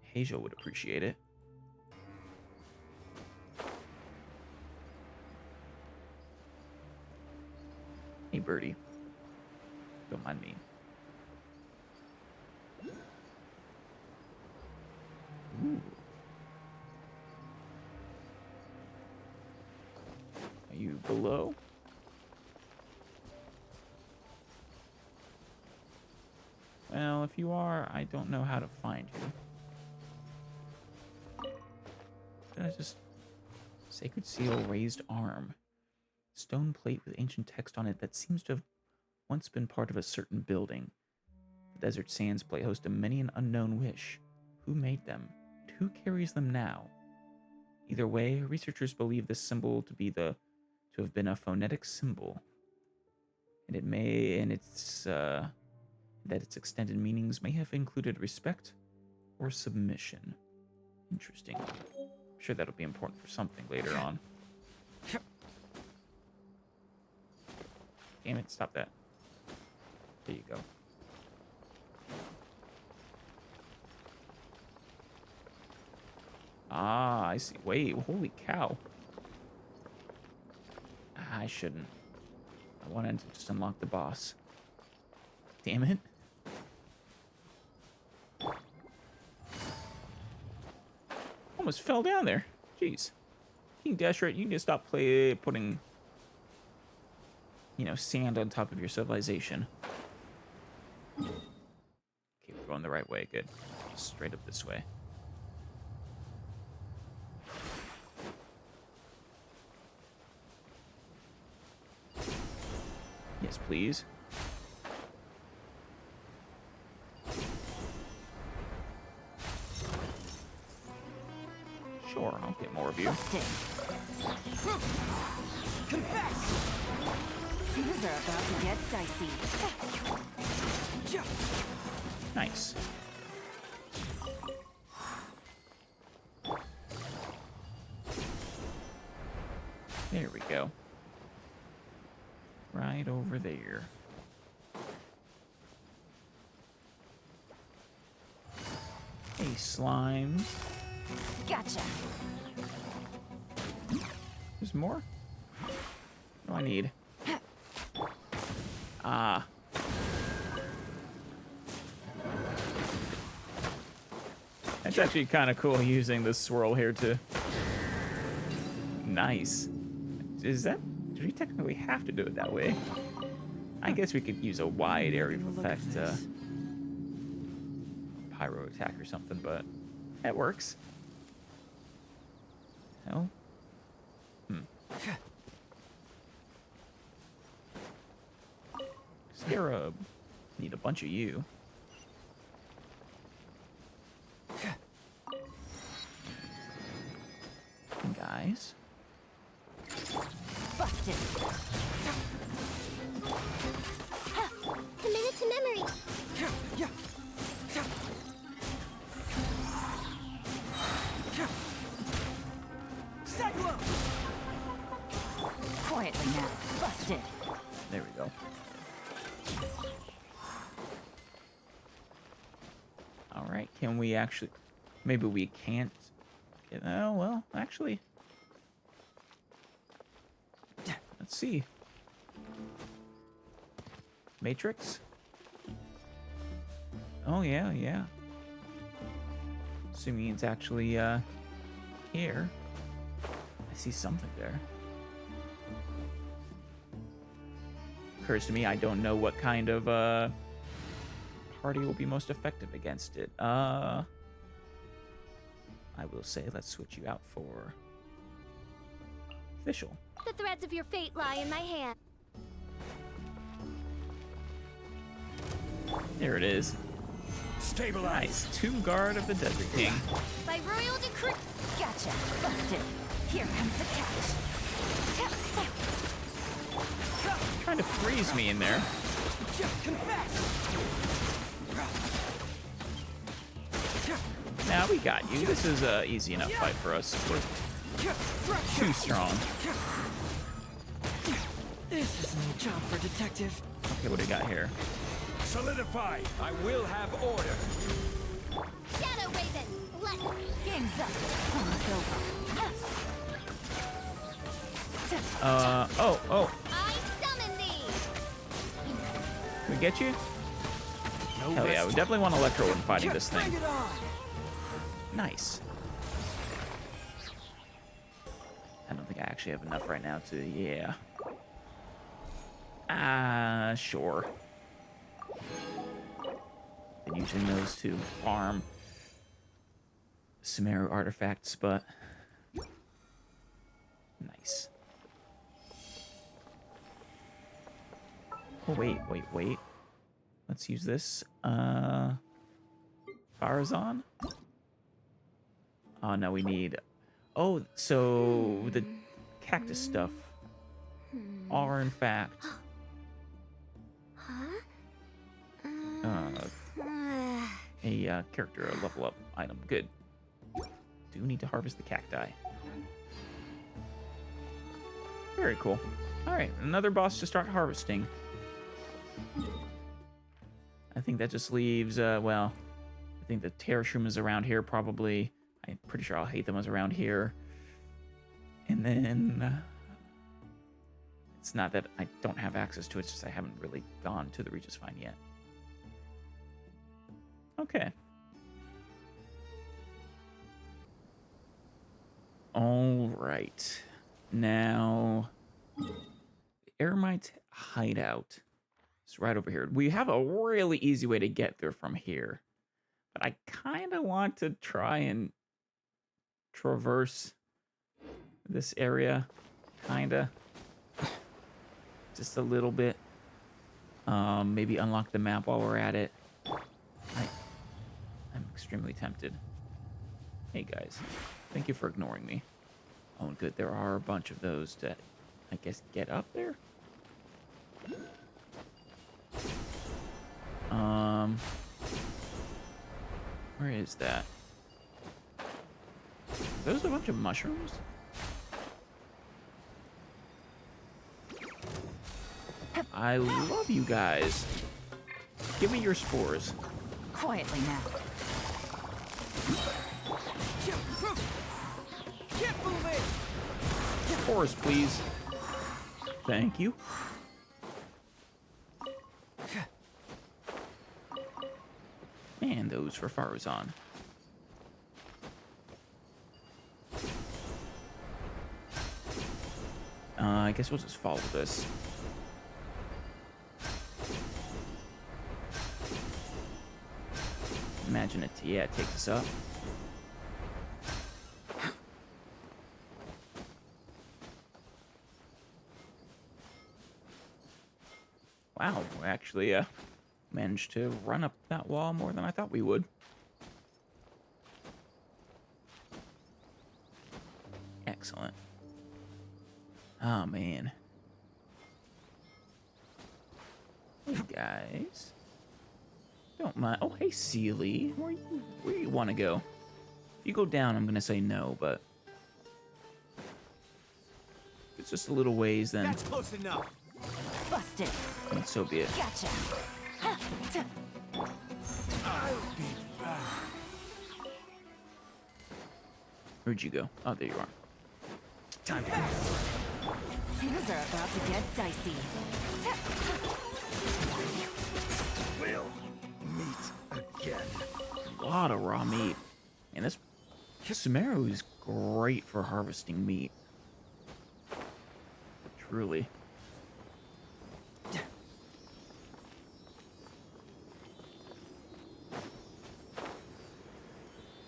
Speaker 1: Hazel would appreciate it. Hey, birdie. Don't mind me. Ooh. Are you below? Well, if you are, I don't know how to find you. Did I just... Sacred seal, raised arm. Stone plate with ancient text on it that seems to have once been part of a certain building. The desert sands play host to many an unknown wish. Who made them? And who carries them now? Either way, researchers believe this symbol to have been a phonetic symbol, and that its extended meanings may have included respect or submission. Interesting. I'm sure that'll be important for something later on. Damn it, stop that. There you go. Ah, I see. Wait, holy cow. I shouldn't. I wanted to just unlock the boss. Damn it. Almost fell down there. Jeez. King Deshret, you need to stop putting, sand on top of your civilization. Okay, we're going the right way. Good. Straight up this way. Yes, please. Sure, I'll get more of you.
Speaker 8: Confess! Things are about to get dicey.
Speaker 1: Nice. There we go. Right over there. Hey, slimes.
Speaker 8: Gotcha.
Speaker 1: There's more? What do I need? Ah. That's actually kind of cool using the swirl here to... Nice. Is that... Do we technically have to do it that way? I guess we could use a wide area of effect, pyro attack or something, but that works. Hell? Scarab. Need a bunch of you. Guys.
Speaker 3: Busted. Commit it to memory.
Speaker 8: Busted.
Speaker 1: There we go. All right, can we actually... Maybe we can't... Oh, well, actually... Let's see. Matrix? Oh, yeah, yeah. Assuming it's actually, here. I see something there. Occurs to me, I don't know what kind of, party will be most effective against it. I will say, let's switch you out for... Official.
Speaker 3: The threads of your fate lie in my hand.
Speaker 1: There it is.
Speaker 7: Stabilize.
Speaker 1: Nice. Tomb Guard of the Desert King.
Speaker 3: By royal decree.
Speaker 8: Gotcha. Busted. Here comes the catch.
Speaker 1: Trying to freeze me in there. Now we got you. This is a easy enough fight for us. We're too strong.
Speaker 9: This is no job for detective.
Speaker 1: Okay, what do we got here?
Speaker 7: Solidify. I will have order.
Speaker 3: Shadow Raven. Let
Speaker 8: Game's up. Almost over.
Speaker 1: Oh.
Speaker 3: I summon thee.
Speaker 1: Can we get you? Hell yeah, we definitely want Electro when fighting this thing.
Speaker 9: Bring it on.
Speaker 1: Nice. I don't think I actually have enough right now to, yeah. Sure. Been using those to farm Sumeru artifacts, but nice. Oh, wait. Let's use this. Farazan? Oh, no, we need... Oh, so the cactus stuff are, in fact... a character level up item. Good. Do need to harvest the cacti. Very cool. Alright, another boss to start harvesting. I think that just leaves, well, I think the Terrashroom is around here probably. I'm pretty sure I'll hate them as around here. And then... it's not that I don't have access to it, it's just I haven't really gone to the Regis Find yet. Okay. All right. Now, the Eremite hideout is right over here. We have a really easy way to get there from here. But I kind of want to try and traverse this area. Kind of. Just a little bit. Maybe unlock the map while we're at it. I'm extremely tempted. Hey guys, thank you for ignoring me. Oh good, there are a bunch of those to, I guess, get up there? Where is that? Are those a bunch of mushrooms? I love you guys. Give me your spores.
Speaker 8: Quietly now.
Speaker 1: Spores, please. Thank you. And those for Farazan. I guess we'll just follow this. Imagine it, yeah, it takes us up. Wow, we actually managed to run up that wall more than I thought we would. Excellent. Oh, man. Hey, guys. Don't mind. Oh, hey, Sealy. Where you want to go? If you go down, I'm going to say no, but... if it's just a little ways, then...
Speaker 9: That's close enough.
Speaker 8: Busted.
Speaker 1: And so be it.
Speaker 8: Gotcha.
Speaker 1: Where'd you go? Oh, there you are.
Speaker 2: Time to
Speaker 8: Things are about to get dicey.
Speaker 5: We'll meet again.
Speaker 1: A lot of raw meat. And this Sumeru is great for harvesting meat. Truly.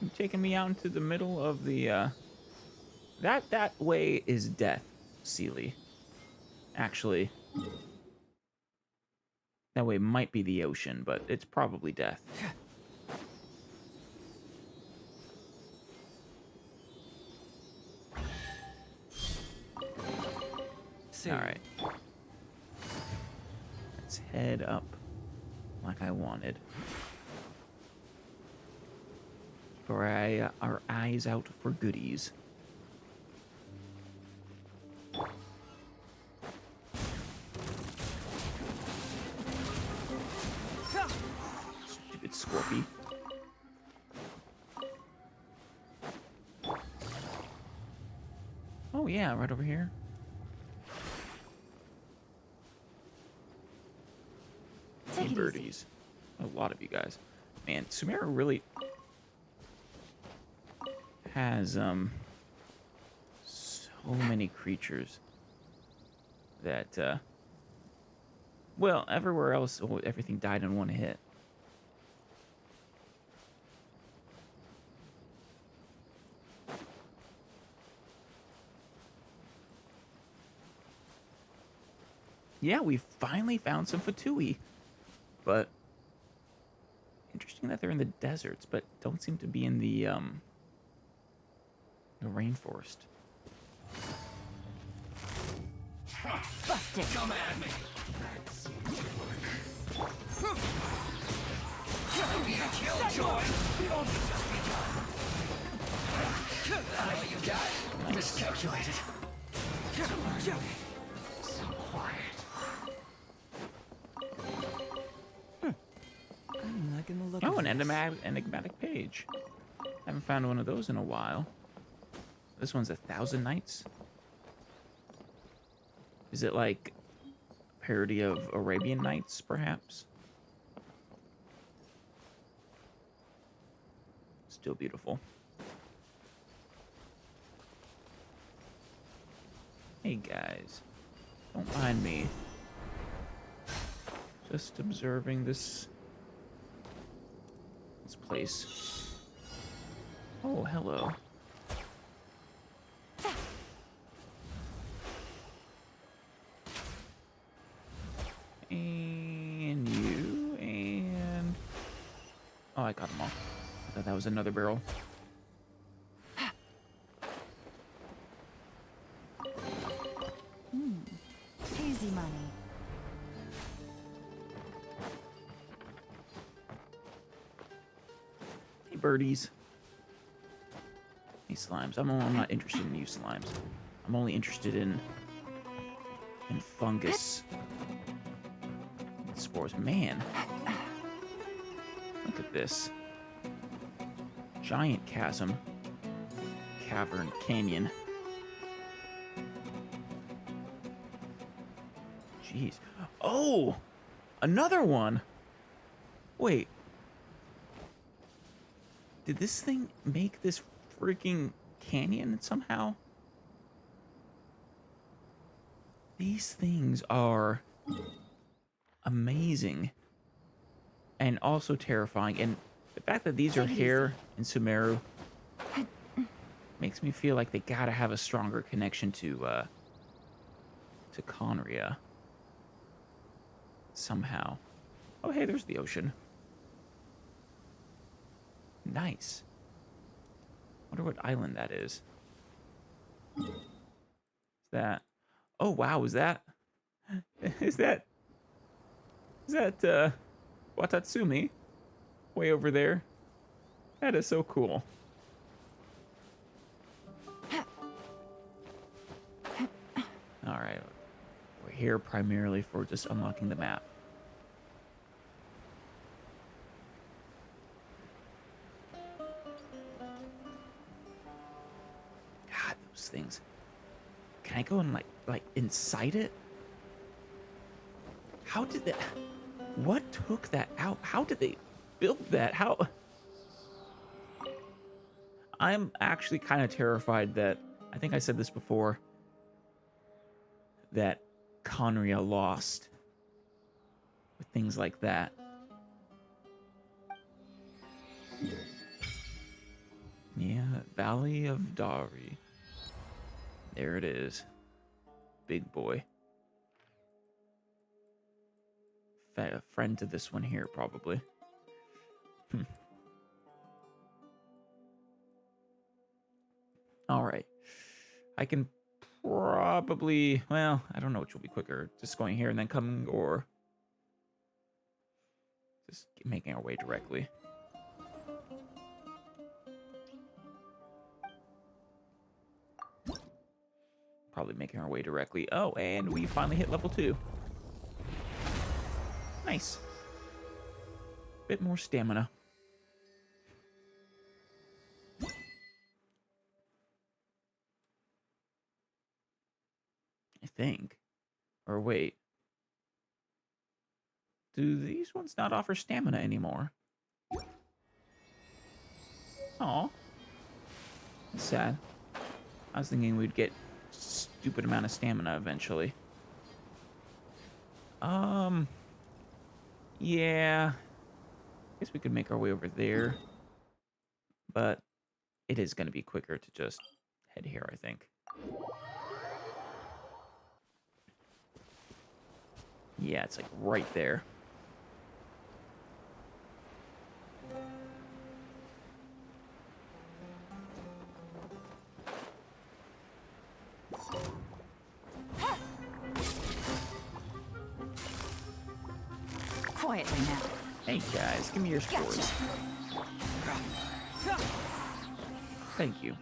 Speaker 1: You taking me out into the middle of the that way is death, Sealy. Actually. That way might be the ocean, but it's probably death.
Speaker 2: see.
Speaker 1: All right. Let's head up like I wanted. Keep our eyes out for goodies. Stupid Scorpy. Oh yeah, right over here.
Speaker 8: Take
Speaker 1: Hey,
Speaker 8: it
Speaker 1: birdies. A lot of you guys. Man, Sumeru really has so many creatures that well, everywhere else everything died in one hit. Yeah, we finally found some Fatui. But interesting that they're in the deserts, but don't seem to be in the rainforest.
Speaker 8: Busted.
Speaker 5: Come at me. Be a killjoy. All you got? Miscalculated. So quiet.
Speaker 9: I'm liking the look
Speaker 1: Oh,
Speaker 9: of
Speaker 1: an
Speaker 9: this.
Speaker 1: enigmatic page. Haven't found one of those in a while. This one's 1,000 Nights. Is it like a parody of Arabian Nights, perhaps? Still beautiful. Hey guys, don't mind me. Just observing this place. Oh, hello. And you, and... Oh, I got them all. I thought that was another barrel.
Speaker 8: Easy money.
Speaker 1: Hey, birdies. Hey, slimes. I'm not interested in you slimes. I'm only interested in fungus spores. Man, look at this giant chasm, cavern, canyon. Jeez. Oh, another one. Wait. Did this thing make this freaking canyon somehow? These things are amazing and also terrifying. And the fact that these are here in Sumeru makes me feel like they gotta have a stronger connection to Conria somehow. Oh, hey, there's the ocean. Nice. Wonder what island that is. Is that? Oh wow, is that Watatsumi? Way over there. That is so cool. Alright. We're here primarily for just unlocking the map. God, those things. Can I go and like inside it? How did that? What took that out? How did they build that? How? I'm actually kind of terrified that, I think I said this before, that Conria lost with things like that. Yeah, Valley of Dari. There it is. Big boy. A friend to this one here, probably. All right. I can probably, well, I don't know which will be quicker. Just going here and then coming, or just making our way directly. Probably making our way directly. Oh, and we finally hit level 2. Nice. Bit more stamina. I think. Or wait. Do these ones not offer stamina anymore? Aw. That's sad. I was thinking we'd get stupid amount of stamina eventually. Yeah. Guess we could make our way over there. But it is going to be quicker to just head here, I think. Yeah, it's like right there.
Speaker 8: Quietly now.
Speaker 1: Hey guys, give me your spores. Thank you.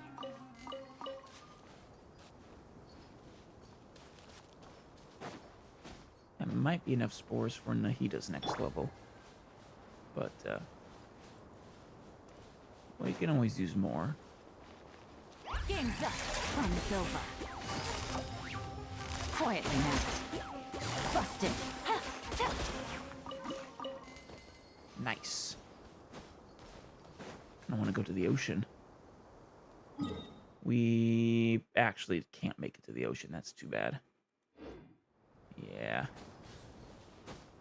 Speaker 1: That might be enough spores for Nahida's next level. But, well, you can always use more.
Speaker 8: Game's up. Fun's over. Quietly now. Busted.
Speaker 1: Nice. I want to go to the ocean. We actually can't make it to the ocean. That's too bad. Yeah.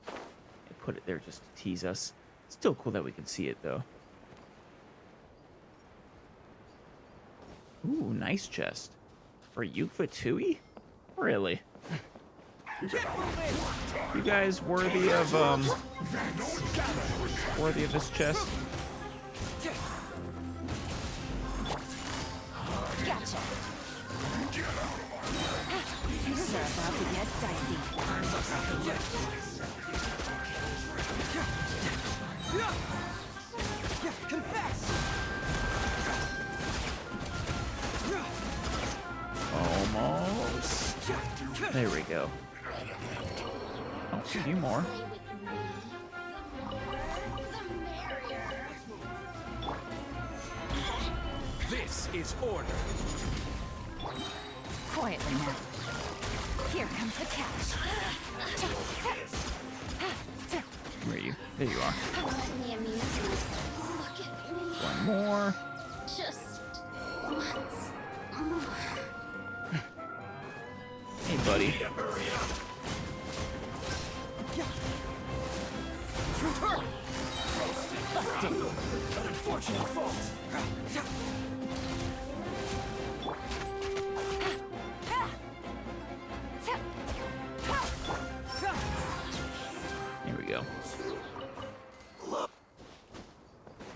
Speaker 1: They put it there just to tease us. It's still cool that we can see it, though. Ooh, nice chest. For you, Fatui? Really? You guys worthy of this chest?
Speaker 8: Gotcha. Things are about to get dicey.
Speaker 9: Confess!
Speaker 1: Almost. There we go. Oh, a few more.
Speaker 4: This is order.
Speaker 8: Quietly now. Here comes the catch.
Speaker 1: Where are you? There you are.
Speaker 3: Let me amuse myself. Look at me.
Speaker 1: One more.
Speaker 3: Just once more.
Speaker 1: Hey, buddy.
Speaker 8: Busted.
Speaker 9: Unfortunate fault.
Speaker 1: Here we go.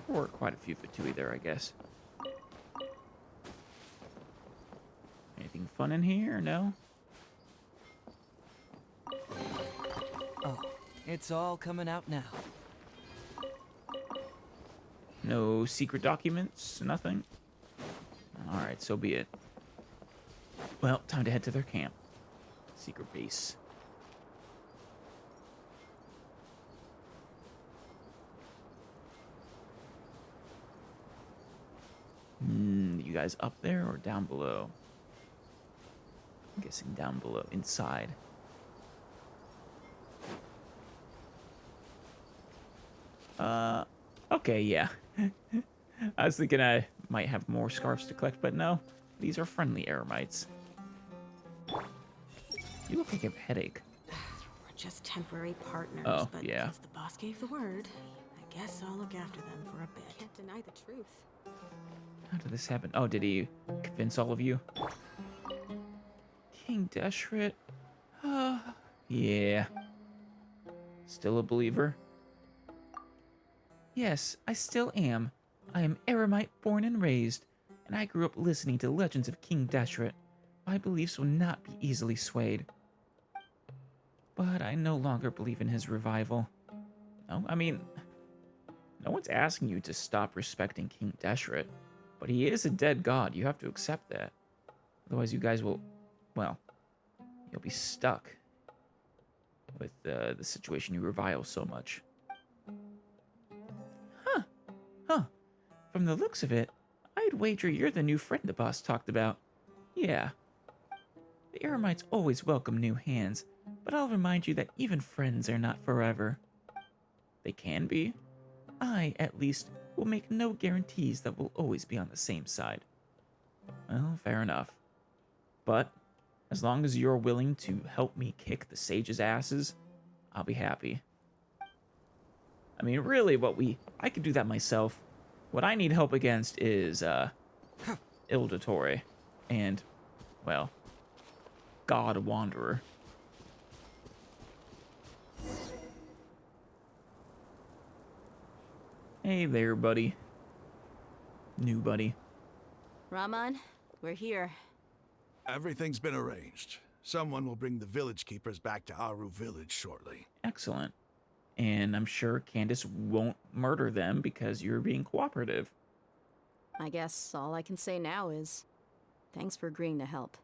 Speaker 1: There were quite a few Fatui there, I guess. Anything fun in here? No?
Speaker 9: Oh, it's all coming out now.
Speaker 1: No secret documents? Nothing? Alright, so be it. Well, time to head to their camp. Secret base. you guys up there or down below? I'm guessing down below, inside. Okay, yeah. I was thinking I might have more scarves to collect, but no. These are friendly eremites. You look like you have a headache.
Speaker 6: We're just temporary partners,
Speaker 1: Oh,
Speaker 6: but
Speaker 1: yeah.
Speaker 6: since the boss gave the word, I guess I'll look after them for a bit. Can't deny the truth.
Speaker 1: How did this happen? Oh, did he convince all of you? King Deshret? Yeah. Still a believer? Yes, I still am. I am eremite born and raised, and I grew up listening to legends of King Deshret. My beliefs will not be easily swayed. But I no longer believe in his revival. No, I mean, no one's asking you to stop respecting King Deshret, but he is a dead god. You have to accept that. Otherwise, you guys will, well, you'll be stuck with the situation you revile so much. Huh. From the looks of it, I'd wager you're the new friend the boss talked about. Yeah. The eremites always welcome new hands, but I'll remind you that even friends are not forever. They can be. I, at least, will make no guarantees that we'll always be on the same side. Well, fair enough. But, as long as you're willing to help me kick the sages' asses, I'll be happy. I mean, really, I could do that myself. What I need help against is, Ildotore and, well, God Wanderer. Hey there, buddy. New buddy.
Speaker 6: Raman, we're here.
Speaker 7: Everything's been arranged. Someone will bring the village keepers back to Aru village shortly.
Speaker 1: Excellent. And I'm sure Candace won't murder them because you're being cooperative.
Speaker 6: I guess all I can say now is thanks for agreeing to help.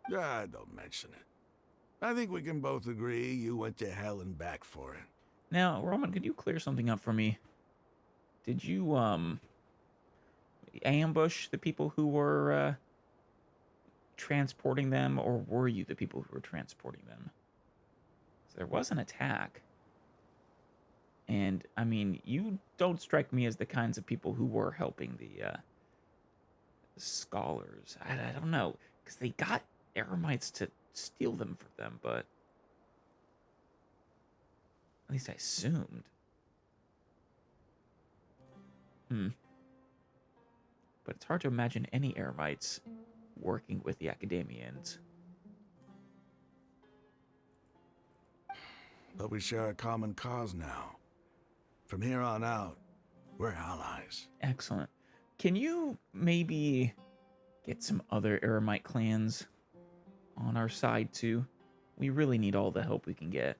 Speaker 7: Don't mention it. I think we can both agree you went to hell and back for it.
Speaker 1: Now, Roman, could you clear something up for me? Did you, ambush the people who were, transporting them, or were you the people who were transporting them? So there was an attack. And, I mean, you don't strike me as the kinds of people who were helping the scholars. I don't know, because they got eremites to steal them for them, but at least I assumed. But it's hard to imagine any eremites working with the academians.
Speaker 7: But we share a common cause now. From here on out, we're allies.
Speaker 1: Excellent. Can you maybe get some other eremite clans on our side too? We really need all the help we can get.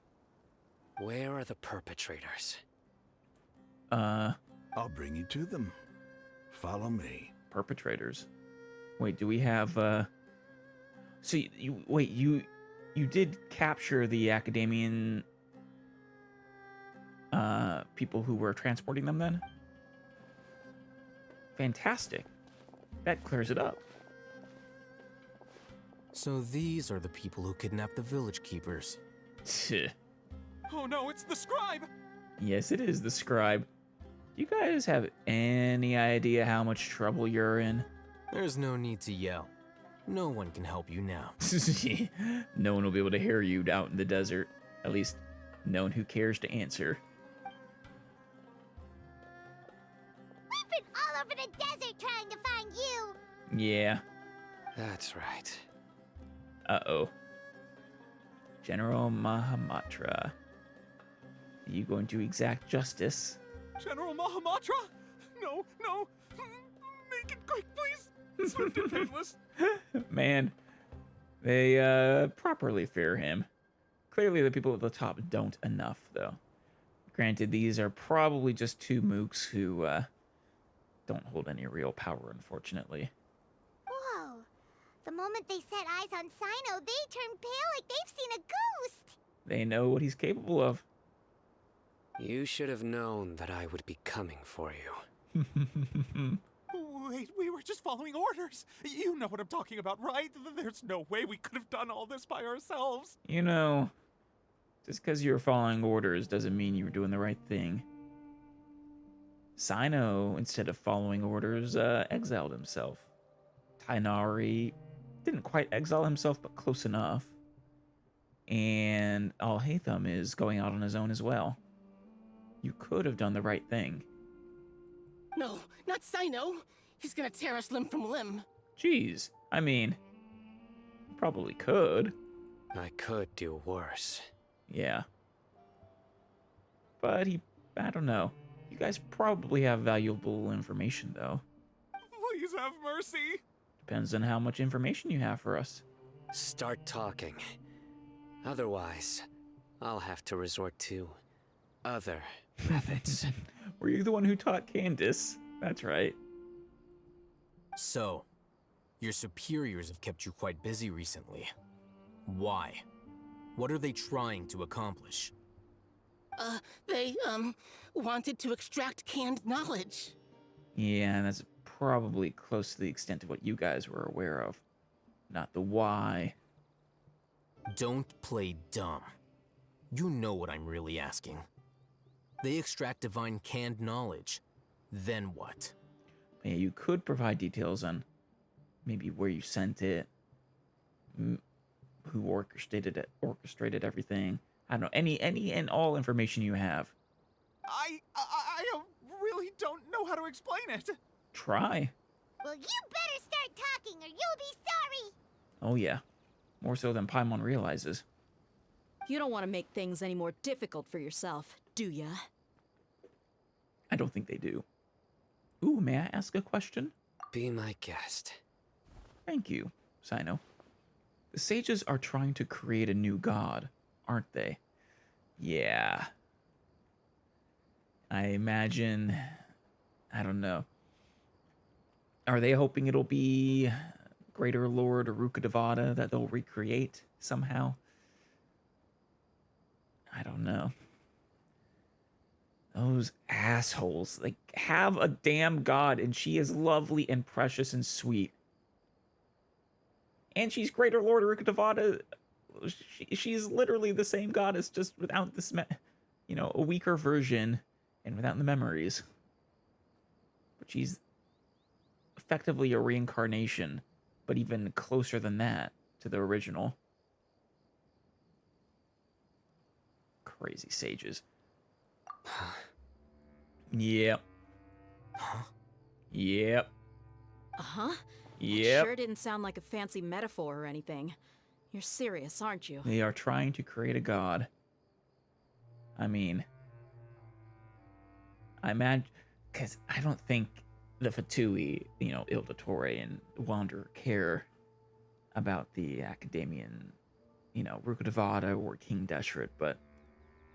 Speaker 2: Where are the perpetrators?
Speaker 7: I'll bring you to them. Follow me.
Speaker 1: Perpetrators. Wait, do we have so you did capture the academian people who were transporting them then? Fantastic. That clears it up.
Speaker 4: So these are the people who kidnapped the village keepers.
Speaker 9: Oh no, it's the scribe!
Speaker 1: Yes, it is the scribe. Do you guys have any idea how much trouble you're in?
Speaker 4: There's no need to yell. No one can help you now.
Speaker 1: No one will be able to hear you out in the desert. At least, no one who cares to answer.
Speaker 3: We've been all over the desert trying to find you.
Speaker 1: Yeah.
Speaker 2: That's right.
Speaker 1: Uh-oh. General Mahamatra. Are you going to exact justice?
Speaker 9: General Mahamatra? No, no! Make it quick, please! Swift and painless!
Speaker 1: Man, they properly fear him. Clearly the people at the top don't enough, though. Granted, these are probably just two mooks who don't hold any real power, unfortunately.
Speaker 3: Whoa. The moment they set eyes on Sino, they turn pale like they've seen a ghost.
Speaker 1: They know what he's capable of.
Speaker 2: You should have known that I would be coming for you.
Speaker 9: Wait, we were just following orders. You know what I'm talking about, right? There's no way we could have done all this by ourselves.
Speaker 1: You know, just because you're following orders doesn't mean you were doing the right thing. Sino, instead of following orders, exiled himself. Tainari didn't quite exile himself, but close enough. And Alhaitham is going out on his own as well. You could have done the right thing.
Speaker 10: No, not Sino. He's gonna tear us limb from limb.
Speaker 1: Jeez, I mean, you probably could.
Speaker 2: I could do worse.
Speaker 1: Yeah. But I don't know. You guys probably have valuable information, though.
Speaker 9: Please have mercy.
Speaker 1: Depends on how much information you have for us.
Speaker 2: Start talking. Otherwise, I'll have to resort to other methods.
Speaker 1: Were you the one who taught Candace? That's right.
Speaker 4: So, your superiors have kept you quite busy recently. Why? What are they trying to accomplish?
Speaker 10: They, wanted to extract canned knowledge.
Speaker 1: Yeah, that's probably close to the extent of what you guys were aware of. Not the why.
Speaker 4: Don't play dumb. You know what I'm really asking. They extract divine canned knowledge. Then what?
Speaker 1: Yeah, you could provide details on maybe where you sent it, who orchestrated everything. I don't know, any and all information you have.
Speaker 9: I really don't know how to explain it.
Speaker 1: Try.
Speaker 3: Well, you better start talking or you'll be sorry.
Speaker 1: Oh yeah, more so than Paimon realizes.
Speaker 6: You don't want to make things any more difficult for yourself, do ya?
Speaker 1: I don't think they do. Ooh, may I ask a question?
Speaker 2: Be my guest.
Speaker 1: Thank you, Sino. The sages are trying to create a new god, aren't they? Yeah. I imagine... I don't know. Are they hoping it'll be Greater Lord Rukkhadevata that they'll recreate somehow? I don't know. Those assholes. Like, have a damn god, and she is lovely and precious and sweet. And she's Greater Lord Rukkhadevata. She's literally the same goddess, just without this, a weaker version, and without the memories. But she's effectively a reincarnation, but even closer than that to the original. Crazy sages. Yep. Yep.
Speaker 6: Uh-huh.
Speaker 1: Yep.
Speaker 6: Sure didn't sound like a fancy metaphor or anything. You're serious, aren't you?
Speaker 1: They are trying to create a god. I mean, I imagine, because I don't think the Fatui, Ildatore and Wanderer care about the Academian, Rukkhadevata or King Deshret, but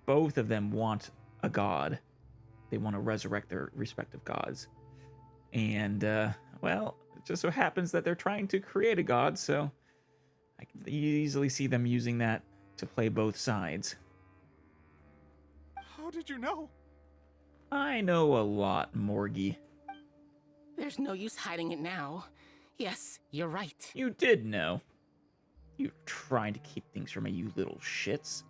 Speaker 1: both of them want a god. They want to resurrect their respective gods. And, well, it just so happens that they're trying to create a god, so I can easily see them using that to play both sides.
Speaker 9: How did you know?
Speaker 1: I know a lot, Morgie.
Speaker 10: There's no use hiding it now. Yes, you're right.
Speaker 1: You did know. You're trying to keep things from me, you little shits.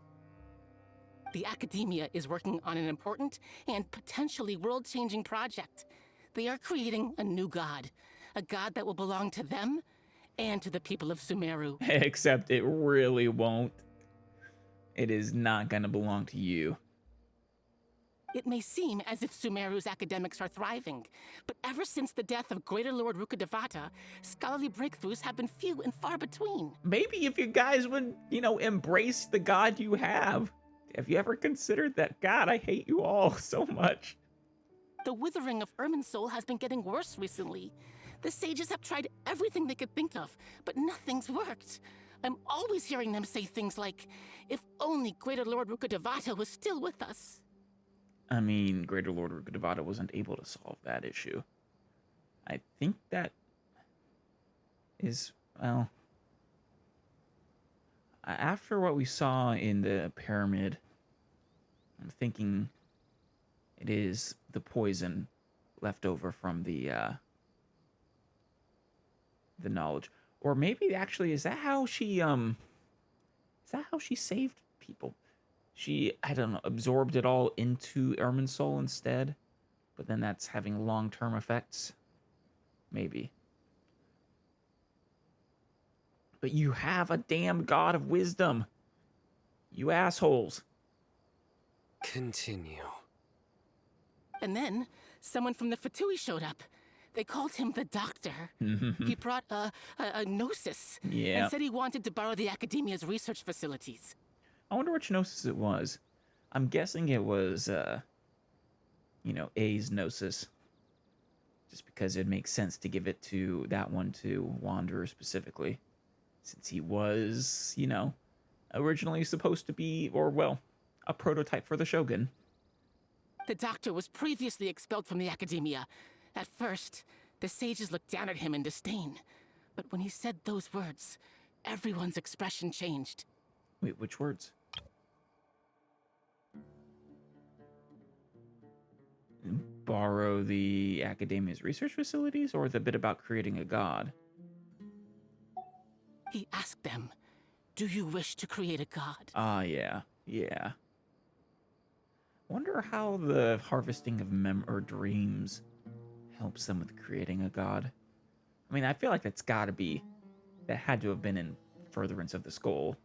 Speaker 10: The Academia is working on an important and potentially world-changing project. They are creating a new god. A god that will belong to them and to the people of Sumeru.
Speaker 1: Except it really won't. It is not going to belong to you.
Speaker 10: It may seem as if Sumeru's academics are thriving, but ever since the death of Greater Lord Rukkhadevata, scholarly breakthroughs have been few and far between.
Speaker 1: Maybe if you guys would, embrace the god you have. Have you ever considered that? God, I hate you all so much.
Speaker 10: The withering of Irminsul has been getting worse recently. The sages have tried everything they could think of, but nothing's worked. I'm always hearing them say things like, if only Greater Lord Rukkhadevata was still with us.
Speaker 1: I mean, Greater Lord Rukkhadevata wasn't able to solve that issue. I think that is, well, after what we saw in the pyramid, I'm thinking it is the poison left over from the the knowledge. Or maybe actually, is that how she saved people? She, I don't know, absorbed it all into Ermin's soul instead, but then that's having long-term effects. Maybe. But you have a damn god of wisdom. You assholes.
Speaker 2: Continue.
Speaker 10: And then, someone from the Fatui showed up. They called him the Doctor. He brought a gnosis.
Speaker 1: Yeah.
Speaker 10: And said he wanted to borrow the Academia's research facilities.
Speaker 1: I wonder which gnosis it was. I'm guessing it was, A's gnosis. Just because it makes sense to give it to that one to Wanderer specifically. Since he was, originally supposed to be, or well, a prototype for the Shogun.
Speaker 10: The Doctor was previously expelled from the Academia. At first, the sages looked down at him in disdain. But when he said those words, everyone's expression changed.
Speaker 1: Wait, which words? Borrow the Academia's research facilities, or the bit about creating a god?
Speaker 10: He asked them, "Do you wish to create a god?"
Speaker 1: Ah, yeah. Wonder how the harvesting of dreams helps them with creating a god. I mean, I feel like that had to have been in furtherance of this goal.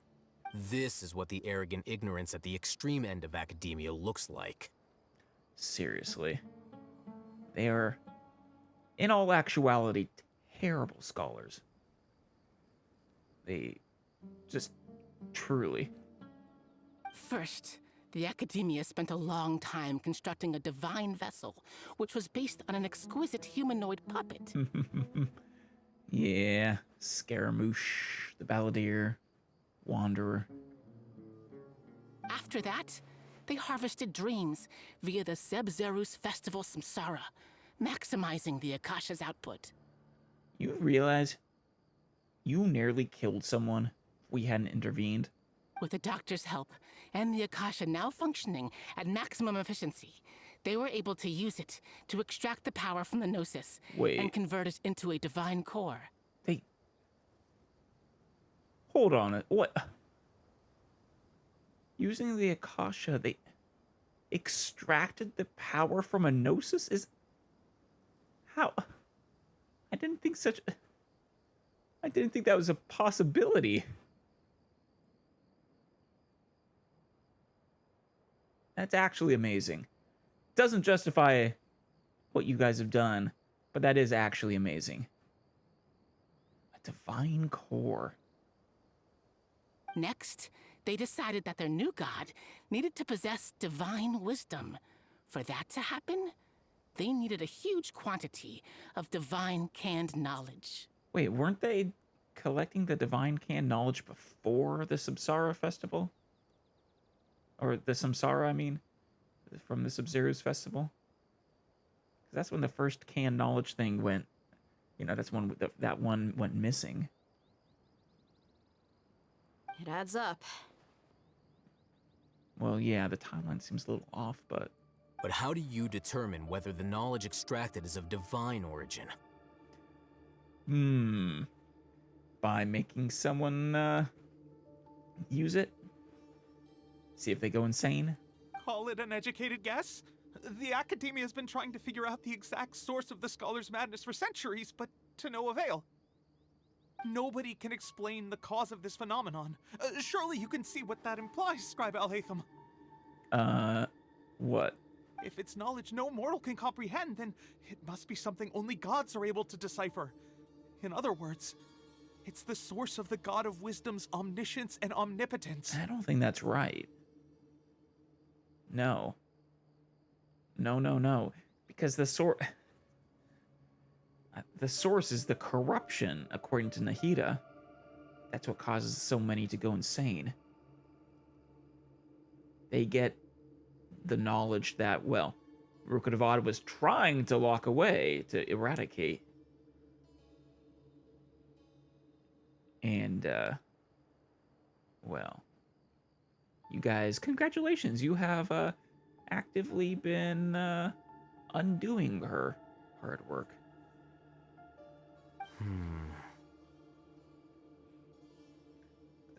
Speaker 4: This is what the arrogant ignorance at the extreme end of academia looks like.
Speaker 1: Seriously. They are, in all actuality, terrible scholars. They just truly.
Speaker 10: First, the Academia spent a long time constructing a divine vessel, which was based on an exquisite humanoid puppet.
Speaker 1: Yeah, Scaramouche, the Balladeer, Wanderer.
Speaker 10: After that, they harvested dreams via the Zeb-Zerus Festival Samsara, maximizing the Akasha's output.
Speaker 1: You realize you nearly killed someone if we hadn't intervened?
Speaker 10: With the Doctor's help, and the Akasha now functioning at maximum efficiency, they were able to use it to extract the power from the Gnosis and convert it into a divine core.
Speaker 1: Hold on. What? Using the Akasha, they extracted the power from a Gnosis? How? I didn't think that was a possibility. That's actually amazing. Doesn't justify what you guys have done, but that is actually amazing. A divine core.
Speaker 10: Next, they decided that their new god needed to possess divine wisdom. For that to happen, they needed a huge quantity of divine canned knowledge.
Speaker 1: Wait, weren't they collecting the divine canned knowledge before the Samsara festival? Or the Samsara, I mean, from the Sub-Zero's festival? 'Cause that's when the first canned knowledge thing went, that's when that one went missing.
Speaker 6: It adds up.
Speaker 1: Well, yeah, the timeline seems a little off, but...
Speaker 4: But how do you determine whether the knowledge extracted is of divine origin?
Speaker 1: By making someone, use it? See if they go insane?
Speaker 9: Call it an educated guess? The Academia has been trying to figure out the exact source of the scholar's madness for centuries, but to no avail. Nobody can explain the cause of this phenomenon. Surely you can see what that implies, Scribe Al-Haytham.
Speaker 1: What?
Speaker 9: If it's knowledge no mortal can comprehend, then it must be something only gods are able to decipher. In other words, it's the source of the God of Wisdom's omniscience and omnipotence.
Speaker 1: I don't think that's right. No. No. Because the source is the corruption, according to Nahida. That's what causes so many to go insane. They get the knowledge that, well, Rukkhadavad was trying to lock away, to eradicate. And, well, you guys, congratulations. You have, actively been, undoing her hard work.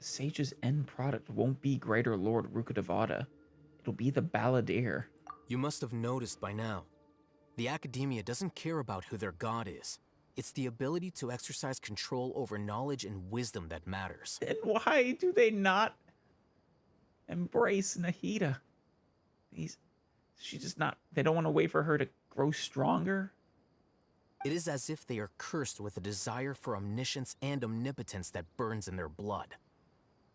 Speaker 1: The sage's end product won't be Greater Lord Rukkhadevata. It'll be the Balladeer.
Speaker 4: You must have noticed by now. The Academia doesn't care about who their god is. It's the ability to exercise control over knowledge and wisdom that matters.
Speaker 1: Then why do they not embrace Nahida? She's just not... They don't want to wait for her to grow stronger?
Speaker 4: It is as if they are cursed with a desire for omniscience and omnipotence that burns in their blood.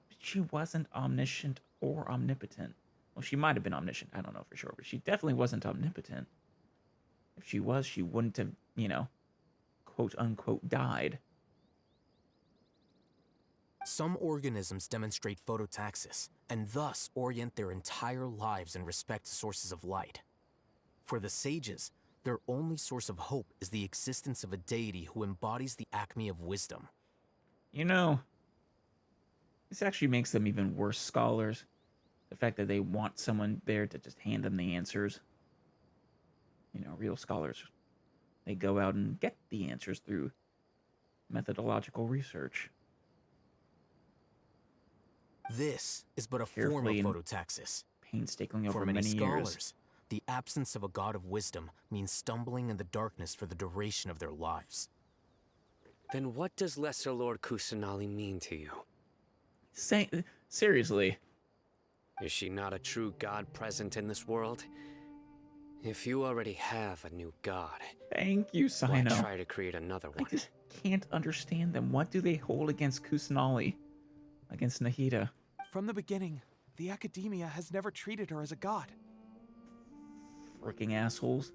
Speaker 1: But she wasn't omniscient or omnipotent. Well, she might have been omniscient. I don't know for sure. But she definitely wasn't omnipotent. If she was, she wouldn't have, you know, quote-unquote died.
Speaker 4: Some organisms demonstrate phototaxis, and thus orient their entire lives in respect to sources of light. For the sages, their only source of hope is the existence of a deity who embodies the acme of wisdom.
Speaker 1: You know, this actually makes them even worse scholars. The fact that they want someone there to just hand them the answers. You know, real scholars, they go out and get the answers through methodological research.
Speaker 4: This is but a form of phototaxis.
Speaker 1: Painstakingly over
Speaker 4: For many
Speaker 1: years.
Speaker 4: scholars, the absence of a god of wisdom means stumbling in the darkness for the duration of their lives.
Speaker 2: Then what does Lesser Lord Kusanali mean to you?
Speaker 1: Seriously.
Speaker 2: Is she not a true god present in this world? If you already have a new god,
Speaker 1: thank you,
Speaker 2: why
Speaker 1: Sino.
Speaker 2: try to create another one?
Speaker 1: I just can't understand them. What do they hold against Kusanali? Against Nahida?
Speaker 9: From the beginning, the Academia has never treated her as a god.
Speaker 1: Freaking assholes.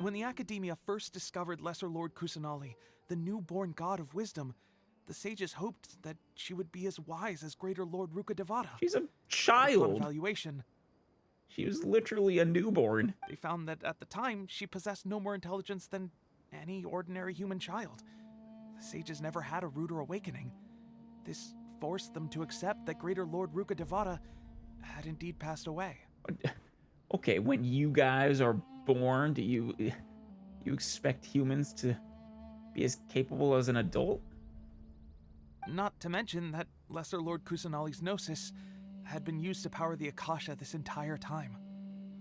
Speaker 9: When the Academia first discovered Lesser Lord Kusanali, the newborn god of wisdom, the sages hoped that she would be as wise as Greater Lord Rukkhadevata.
Speaker 1: She's a
Speaker 9: Upon
Speaker 1: child.
Speaker 9: evaluation,
Speaker 1: She was literally a newborn.
Speaker 9: they found that at the time, she possessed no more intelligence than any ordinary human child. The sages never had a ruder awakening. This forced them to accept that Greater Lord Rukkhadevata had indeed passed away.
Speaker 1: Okay, when you guys are born, do you expect humans to be as capable as an adult?
Speaker 9: Not to mention that Lesser Lord Kusanali's gnosis had been used to power the Akasha this entire time.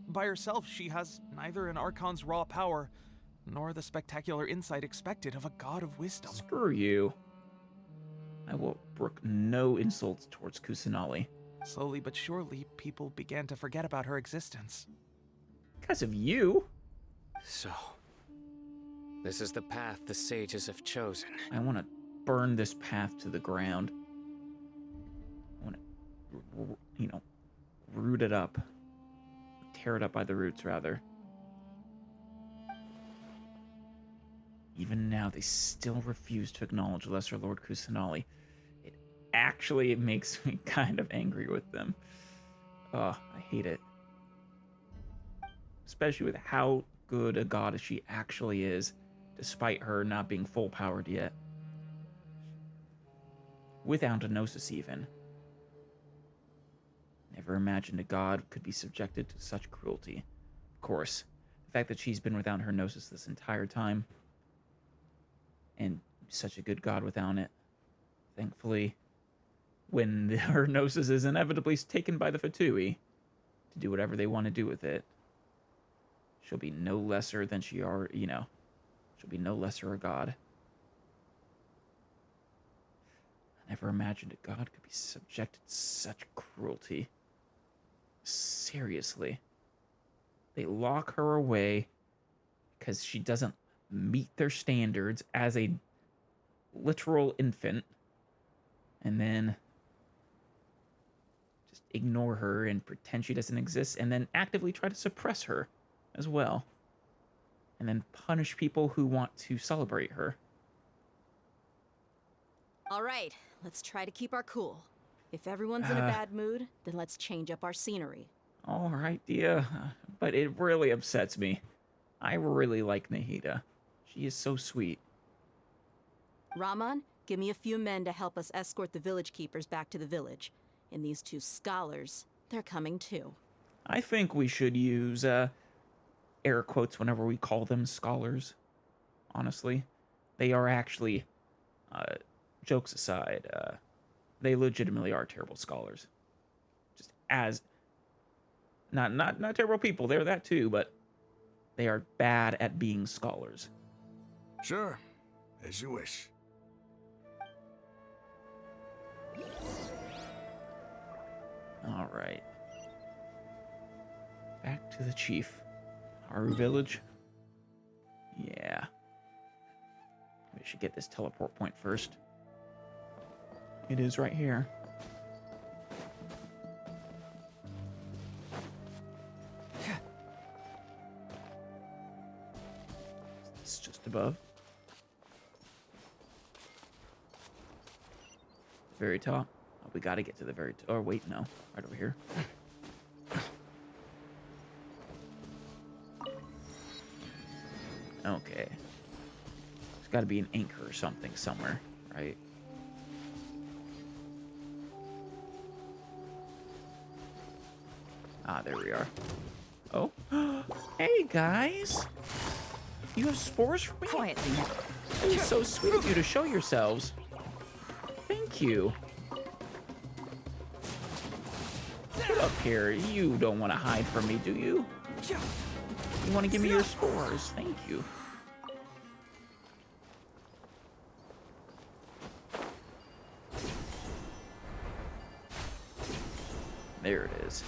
Speaker 9: By herself, she has neither an Archon's raw power, nor the spectacular insight expected of a god of wisdom.
Speaker 1: Screw you. I will brook no insults towards Kusanali.
Speaker 9: Slowly but surely, people began to forget about her existence.
Speaker 1: Because of you?
Speaker 2: So, this is the path the sages have chosen.
Speaker 1: I want to burn this path to the ground. I want to, you know, root it up. Tear it up by the roots, rather. Even now, they still refuse to acknowledge Lesser Lord Kusanali. It makes me kind of angry with them. I hate it. Especially with how good a goddess she actually is, despite her not being full-powered yet. Without a gnosis, even. Never imagined a god could be subjected to such cruelty. Of course, the fact that she's been without her gnosis this entire time, and such a good god without it, thankfully, when her gnosis is inevitably taken by the Fatui to do whatever they want to do with it, she'll be no lesser than she are, you know, she'll be no lesser a god. I never imagined a god could be subjected to such cruelty. Seriously. They lock her away because she doesn't meet their standards as a literal infant, and then just ignore her and pretend she doesn't exist, and then actively try to suppress her as well, and then punish people who want to celebrate her.
Speaker 6: All right, let's try to keep our cool. If everyone's in a bad mood, then let's change up our scenery.
Speaker 1: All right, Dia, but it really upsets me. I really like Nahida. She is so sweet.
Speaker 6: Rahman, give me a few men to help us escort the village keepers back to the village. And these two scholars, they're coming too.
Speaker 1: I think we should use air quotes whenever we call them scholars. Honestly, they are actually, jokes aside, they legitimately are terrible scholars. Just as not terrible people, they're that too, but they are bad at being scholars.
Speaker 7: Sure, as you wish.
Speaker 1: All right. Back to the chief. Haru village. Yeah. We should get this teleport point first. It is right here. It's just above. Very top. Oh, we gotta get to the very top. Oh, wait, no. Right over here. Okay. There's gotta be an anchor or something somewhere, right? Ah, there we are. Oh. Hey, guys. You have spores for me?
Speaker 8: Quietly now.
Speaker 1: It was so sweet of you to show yourselves. Thank you. Get up here. You don't want to hide from me, do you? You want to give me your spores. Thank you. There it is.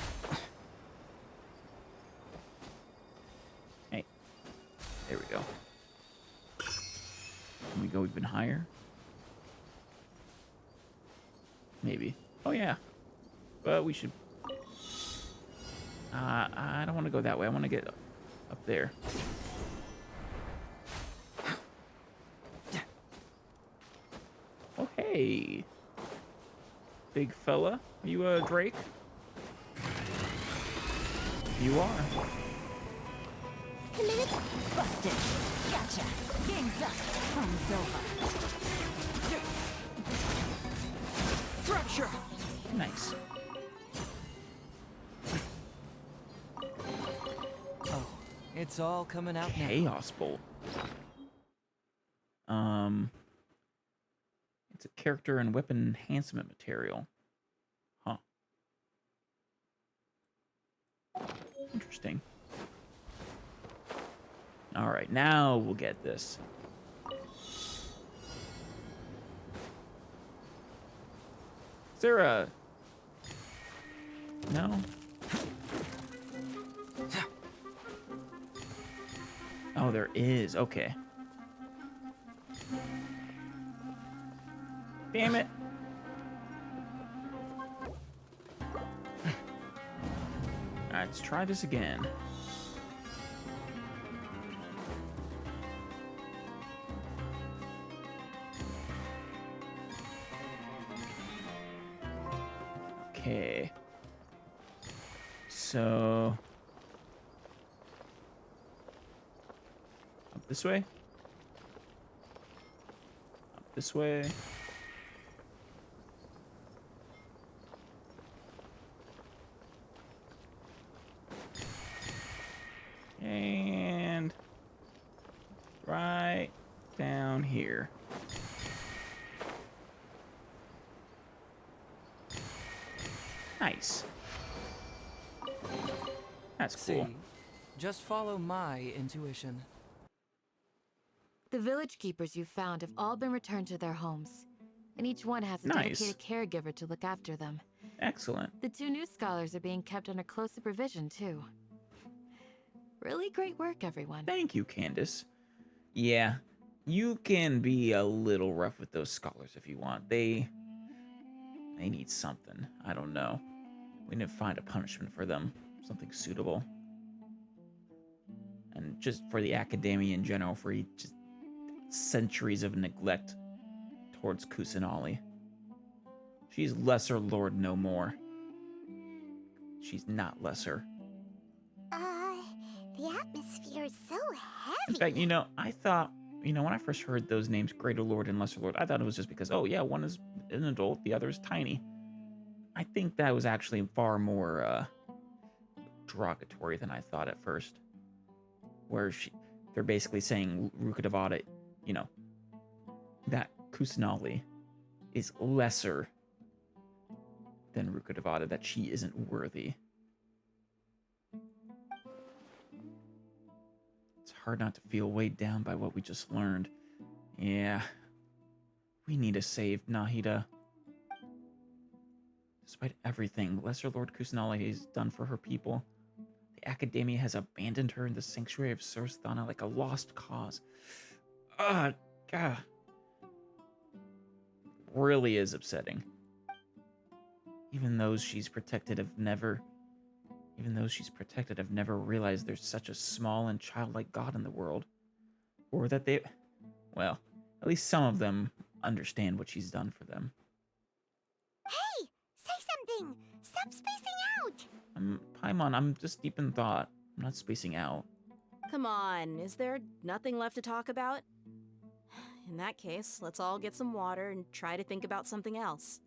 Speaker 1: Hey. There we go. Can we go even higher? Maybe. Oh, yeah. But we should... I don't want to go that way. I want to get up there. Oh, hey. Big fella. Are you a Drake? You are.
Speaker 8: Committed. Busted. Gotcha. Game's up. Fun's over. Fracture.
Speaker 1: Nice.
Speaker 11: Oh, it's all coming out now.
Speaker 1: Chaos Bolt. It's a character and weapon enhancement material. Huh. Interesting. All right, now we'll get this. Is there a... No? Oh, there is. Okay. Damn it. Alright, let's try this again. Okay. So... Up this way? Up this way? And... right down here. Nice. That's cool.
Speaker 11: See, just follow my intuition.
Speaker 8: The village keepers you found have all been returned to their homes, and each one has a
Speaker 1: Nice.
Speaker 8: dedicated caregiver to look after them.
Speaker 1: Excellent.
Speaker 8: The 2 new scholars are being kept under close supervision, too. Really great work, everyone.
Speaker 1: Thank you, Candace. Yeah, you can be a little rough with those scholars if you want. They need something. I don't know. We need to find a punishment for them. Something suitable. And just for the academia in general, for just centuries of neglect towards Kusanali. She's lesser lord no more. She's not lesser.
Speaker 3: The atmosphere is so heavy.
Speaker 1: In fact, you know, I thought, you know, when I first heard those names, Greater Lord and Lesser Lord, I thought it was just because, oh yeah, one is an adult, the other is tiny. I think that was actually far more derogatory than I thought at first. Where they're basically saying Rukkhadevata, you know, that Kusanali is lesser then Rukkhadevata that she isn't worthy. It's hard not to feel weighed down by what we just learned. Yeah, we need to save Nahida. Despite everything Lesser Lord Kusanali has done for her people, the Academia has abandoned her in the Sanctuary of Sursthana like a lost cause. God. Really is upsetting. Even those she's protected have never realized there's such a small and childlike God in the world. Or that well, at least some of them understand what she's done for them.
Speaker 3: Hey! Say something! Stop spacing out!
Speaker 1: Paimon, I'm just deep in thought. I'm not spacing out.
Speaker 6: Come on, is there nothing left to talk about? In that case, let's all get some water and try to think about something else.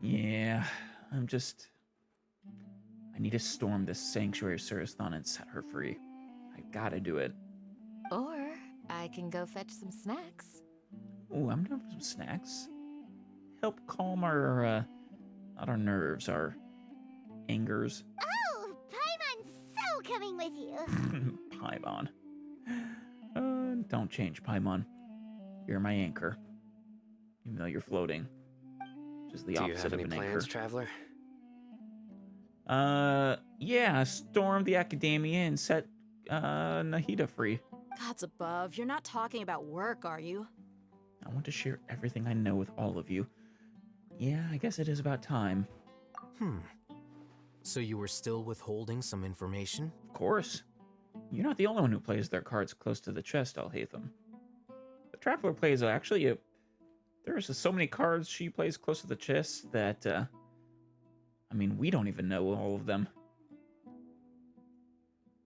Speaker 1: Yeah, I need to storm this Sanctuary of Sursthana and set her free. I gotta do it.
Speaker 8: Or I can go fetch some snacks.
Speaker 1: Ooh, I'm down for some snacks. Help calm our, not our nerves, our angers.
Speaker 3: Oh, Paimon's so coming with you.
Speaker 1: Paimon. Don't change, Paimon. You're my anchor. Even though you're floating. Which is the opposite of an anchor.
Speaker 2: Do you have any plans, Traveler?
Speaker 1: Yeah, storm the Academia and set, Nahida free.
Speaker 6: Gods above, you're not talking about work, are you?
Speaker 1: I want to share everything I know with all of you. Yeah, I guess it is about time.
Speaker 4: So you were still withholding some information?
Speaker 1: Of course. You're not the only one who plays their cards close to the chest, Alhaitham. The Traveler plays there's so many cards she plays close to the chest that, we don't even know all of them.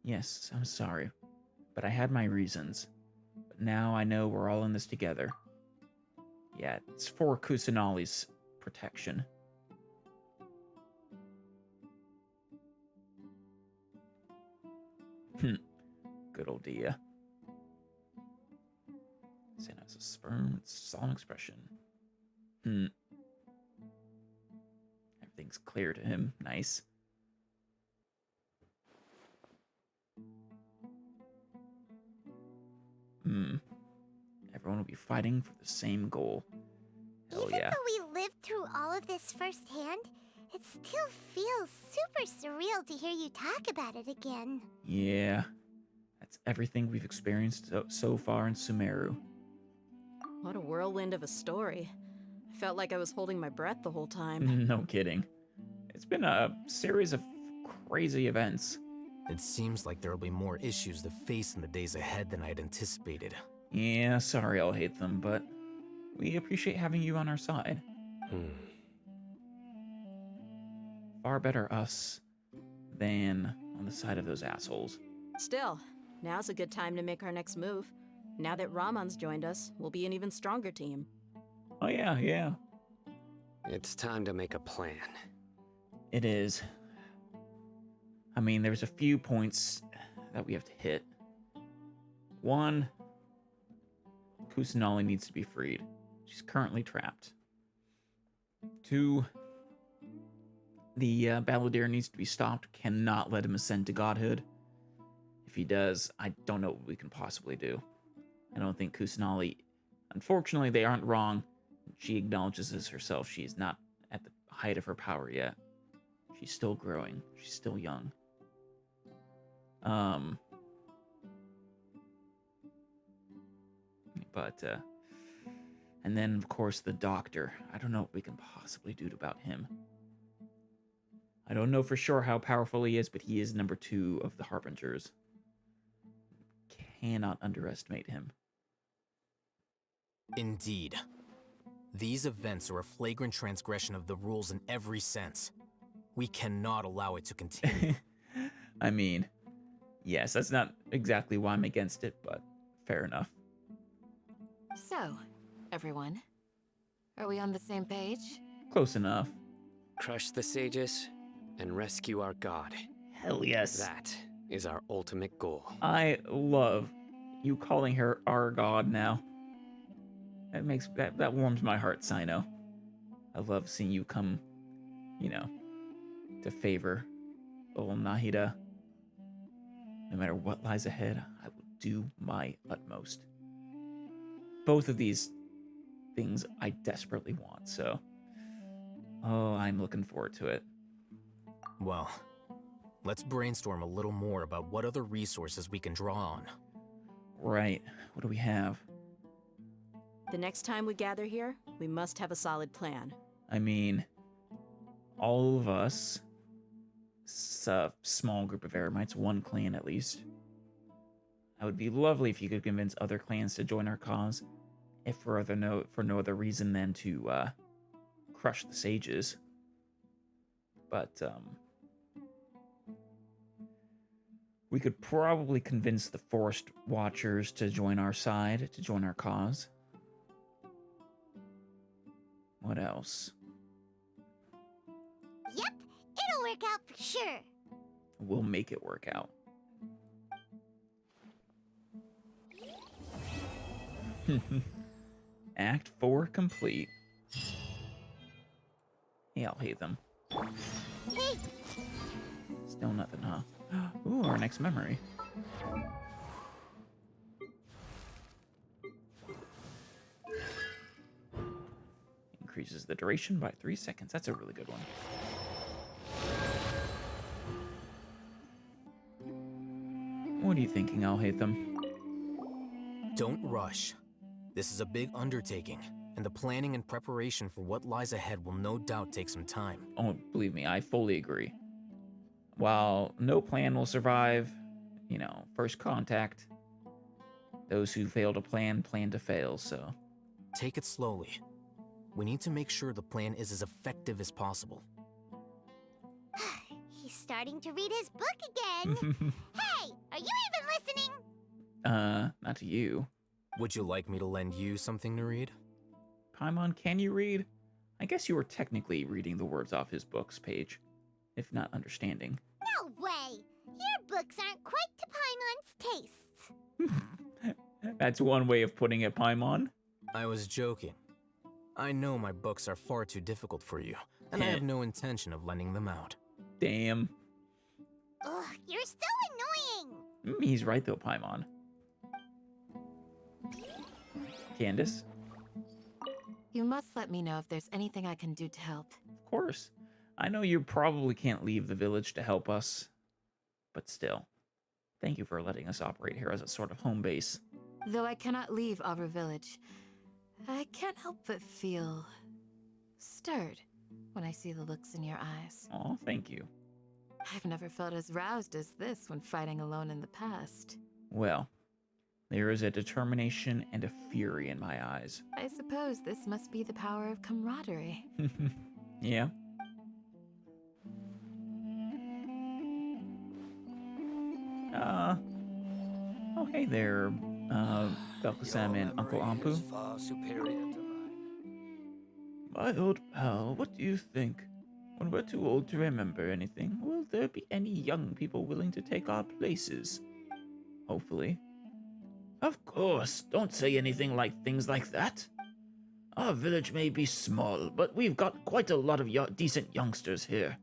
Speaker 1: Yes, I'm sorry, but I had my reasons. But now I know we're all in this together. Yeah, it's for Kusanali's protection. Good old Dia. Santa has a firm and solemn expression. Everything's clear to him. Nice. Everyone will be fighting for the same goal. Hell
Speaker 3: Even
Speaker 1: yeah.
Speaker 3: though we lived through all of this firsthand, it still feels super surreal to hear you talk about it again.
Speaker 1: Yeah. That's everything we've experienced so far in Sumeru.
Speaker 6: What a whirlwind of a story. I felt like I was holding my breath the whole time.
Speaker 1: No kidding. It's been a series of crazy events.
Speaker 4: It seems like there will be more issues to face in the days ahead than I had anticipated.
Speaker 1: Yeah, sorry I'll hate them, but we appreciate having you on our side. Far better us than on the side of those assholes.
Speaker 6: Still, now's a good time to make our next move. Now that Ramon's joined us, we'll be an even stronger team.
Speaker 1: Oh yeah.
Speaker 2: It's time to make a plan.
Speaker 1: It is. There's a few points that we have to hit. One, Kusanali needs to be freed. She's currently trapped. Two, the Balladeer needs to be stopped. Cannot let him ascend to godhood. If he does, I don't know what we can possibly do. I don't think Kusanali... Unfortunately, they aren't wrong. She acknowledges this herself. She is not at the height of her power yet. She's still growing. She's still young. And then, of course, the Doctor. I don't know what we can possibly do about him. I don't know for sure how powerful he is, but he is number 2 of the Harbingers. Cannot underestimate him.
Speaker 4: Indeed. These events are a flagrant transgression of the rules in every sense. We cannot allow it to continue.
Speaker 1: Yes, that's not exactly why I'm against it, but fair enough.
Speaker 8: So, everyone, are we on the same page?
Speaker 1: Close enough.
Speaker 2: Crush the sages and rescue our god.
Speaker 1: Hell yes.
Speaker 2: That is our ultimate goal.
Speaker 1: I love you calling her our god now. That warms my heart, Sino. I love seeing you come you know, to favor little Nahida. No matter what lies ahead, I will do my utmost. Both of these things I desperately want, so... Oh, I'm looking forward to it.
Speaker 4: Well, let's brainstorm a little more about what other resources we can draw on.
Speaker 1: Right. What do we have?
Speaker 6: The next time we gather here, we must have a solid plan.
Speaker 1: I mean, all of us, it's a small group of Eremites, one clan at least. It would be lovely if you could convince other clans to join our cause, if for no other reason than to crush the sages. But we could probably convince the Forest Watchers to join our side, to join our cause. What else?
Speaker 3: Yep, it'll work out for sure.
Speaker 1: We'll make it work out. Act 4 complete. Yeah, I'll hate them.
Speaker 3: Hey,
Speaker 1: Still nothing, huh? Ooh, our next memory. Increases the duration by 3 seconds. That's a really good one. What are you thinking, I'll hate them?
Speaker 4: Don't rush. This is a big undertaking, and the planning and preparation for what lies ahead will no doubt take some time.
Speaker 1: Oh, believe me, I fully agree. While no plan will survive, you know, first contact, those who fail to plan to fail, so...
Speaker 4: Take it slowly. We need to make sure the plan is as effective as possible.
Speaker 3: he's starting to read his book again. Hey, are you even listening?
Speaker 1: Not to you.
Speaker 4: Would you like me to lend you something to read?
Speaker 1: Paimon, can you read? I guess you were technically reading the words off his book's page, if not understanding.
Speaker 3: No way! Your books aren't quite to Paimon's tastes.
Speaker 1: That's one way of putting it, Paimon.
Speaker 4: I was joking. I know my books are far too difficult for you, and I have no intention of lending them out.
Speaker 1: Damn.
Speaker 3: Ugh, you're so annoying!
Speaker 1: He's right though, Paimon. Candace?
Speaker 8: You must let me know if there's anything I can do to help.
Speaker 1: Of course. I know you probably can't leave the village to help us, but still. Thank you for letting us operate here as a sort of home base.
Speaker 8: Though I cannot leave Aru Village, I can't help but feel stirred when I see the looks in your eyes.
Speaker 1: Aw, thank you.
Speaker 8: I've never felt as roused as this when fighting alone in the past.
Speaker 1: Well, there is a determination and a fury in my eyes.
Speaker 8: I suppose this must be the power of camaraderie.
Speaker 1: Yeah. Oh, hey there, Belkasam and Uncle Ampu.
Speaker 5: Far superior to mine.
Speaker 1: My old pal, what do you think? When we're too old to remember anything, will there be any young people willing to take our places? Hopefully. Of course, don't say anything like things like that. Our village may be small, but we've got quite a lot of decent youngsters here.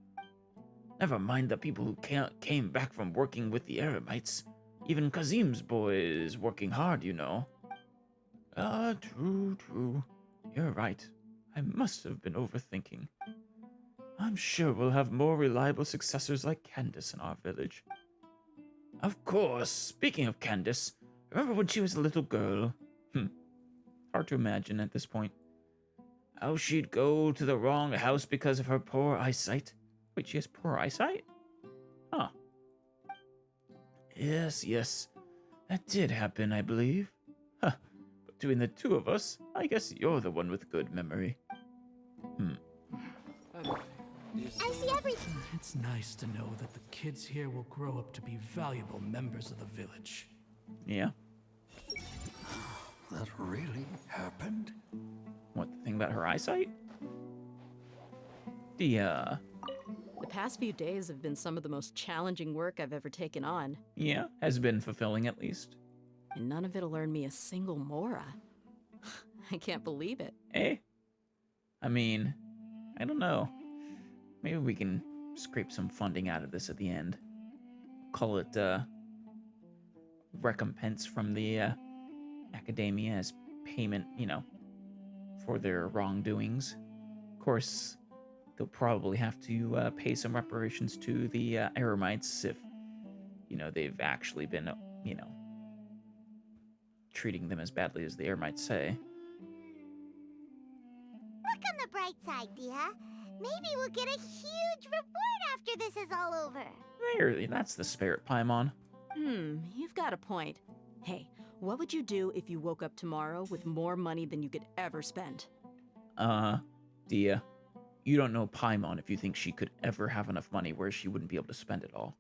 Speaker 1: Never mind the people who came back from working with the Eremites. Even Kazim's boy is working hard, you know. True. You're right. I must have been overthinking. I'm sure we'll have more reliable successors like Candace in our village. Of course, speaking of Candace, remember when she was a little girl? Hard to imagine at this point. How she'd go to the wrong house because of her poor eyesight. Wait, she has poor eyesight? Huh. Yes. That did happen, I believe. Huh. Between the two of us, I guess you're the one with good memory.
Speaker 3: I see everything.
Speaker 12: It's nice to know that the kids here will grow up to be valuable members of the village.
Speaker 1: Yeah.
Speaker 5: That really happened?
Speaker 1: What, the thing about her eyesight?
Speaker 6: The past few days have been some of the most challenging work I've ever taken on.
Speaker 1: Yeah, has been fulfilling at least.
Speaker 6: And none of it'll earn me a single mora. I can't believe it.
Speaker 1: I mean, I don't know. Maybe we can scrape some funding out of this at the end. Call it recompense from the academia as payment, for their wrongdoings. Of course, they'll probably have to pay some reparations to the Eremites if, they've actually been, treating them as badly as the Eremites say.
Speaker 3: Look on the bright side, Dia. Maybe we'll get a huge reward after this is all over.
Speaker 1: There, that's the spirit, Paimon.
Speaker 6: You've got a point. Hey, what would you do if you woke up tomorrow with more money than you could ever spend?
Speaker 1: Dia, you don't know Paimon if you think she could ever have enough money where she wouldn't be able to spend it all.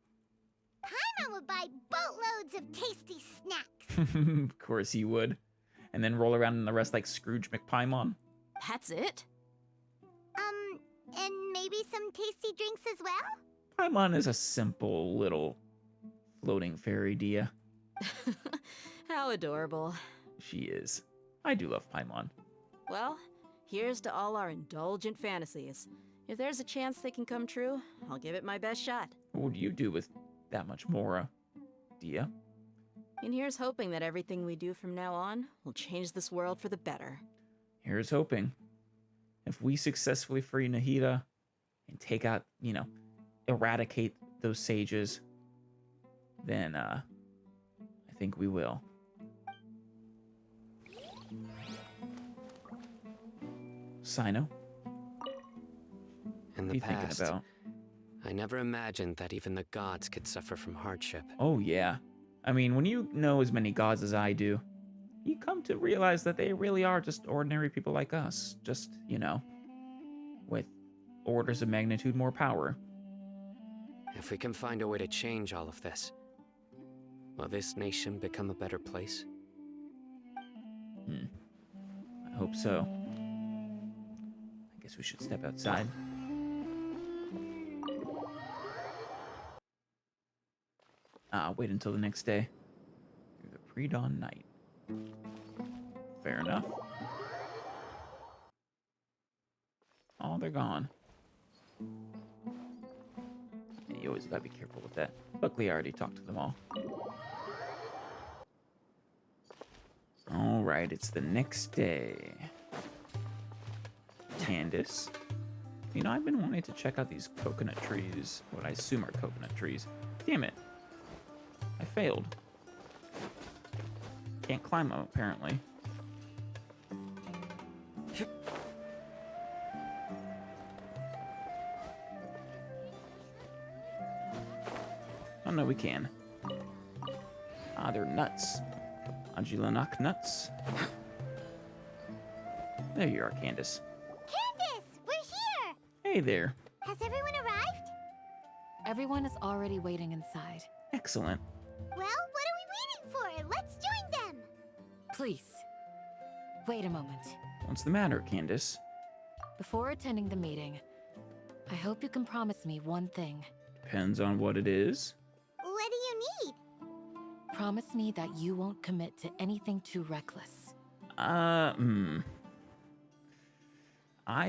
Speaker 3: Paimon would buy boatloads of tasty snacks.
Speaker 1: Of course he would. And then roll around in the rest like Scrooge McPaimon.
Speaker 6: That's it?
Speaker 3: And maybe some tasty drinks as well?
Speaker 1: Paimon is a simple little floating fairy, Dia.
Speaker 6: How adorable.
Speaker 1: She is. I do love Paimon.
Speaker 6: Well, here's to all our indulgent fantasies. If there's a chance they can come true, I'll give it my best shot.
Speaker 1: What would you do with that much more, Dia?
Speaker 6: And here's hoping that everything we do from now on will change this world for the better.
Speaker 1: Here's hoping. If we successfully free Nahida and take out, eradicate those sages, then, I think we will. Sino?
Speaker 2: In
Speaker 1: What are
Speaker 2: the
Speaker 1: you thinking
Speaker 2: past,
Speaker 1: about?
Speaker 2: I never imagined that even the gods could suffer from hardship.
Speaker 1: Oh, yeah. I mean, when you know as many gods as I do, you come to realize that they really are just ordinary people like us. Just, with orders of magnitude more power.
Speaker 2: If we can find a way to change all of this, will this nation become a better place?
Speaker 1: I hope so. I guess we should step outside. Wait until the next day. Through the pre-dawn night. Fair enough. Oh, they're gone. Yeah, you always gotta be careful with that. Luckily, I already talked to them all. Alright, it's the next day. Candace. I've been wanting to check out these coconut trees. What I assume are coconut trees. Damn it. I failed. Can't climb them, apparently. Oh, no, we can. They're nuts. Angilanak nuts. There you are, Candace.
Speaker 3: Candace, we're here!
Speaker 1: Hey there.
Speaker 3: Has everyone arrived?
Speaker 8: Everyone is already waiting inside.
Speaker 1: Excellent.
Speaker 3: Well, what are we waiting for? Let's join them!
Speaker 8: Please, wait a moment.
Speaker 1: What's the matter, Candace?
Speaker 8: Before attending the meeting, I hope you can promise me one thing.
Speaker 1: Depends on what it is.
Speaker 3: What do you need?
Speaker 8: Promise me that you won't commit to anything too reckless.
Speaker 1: I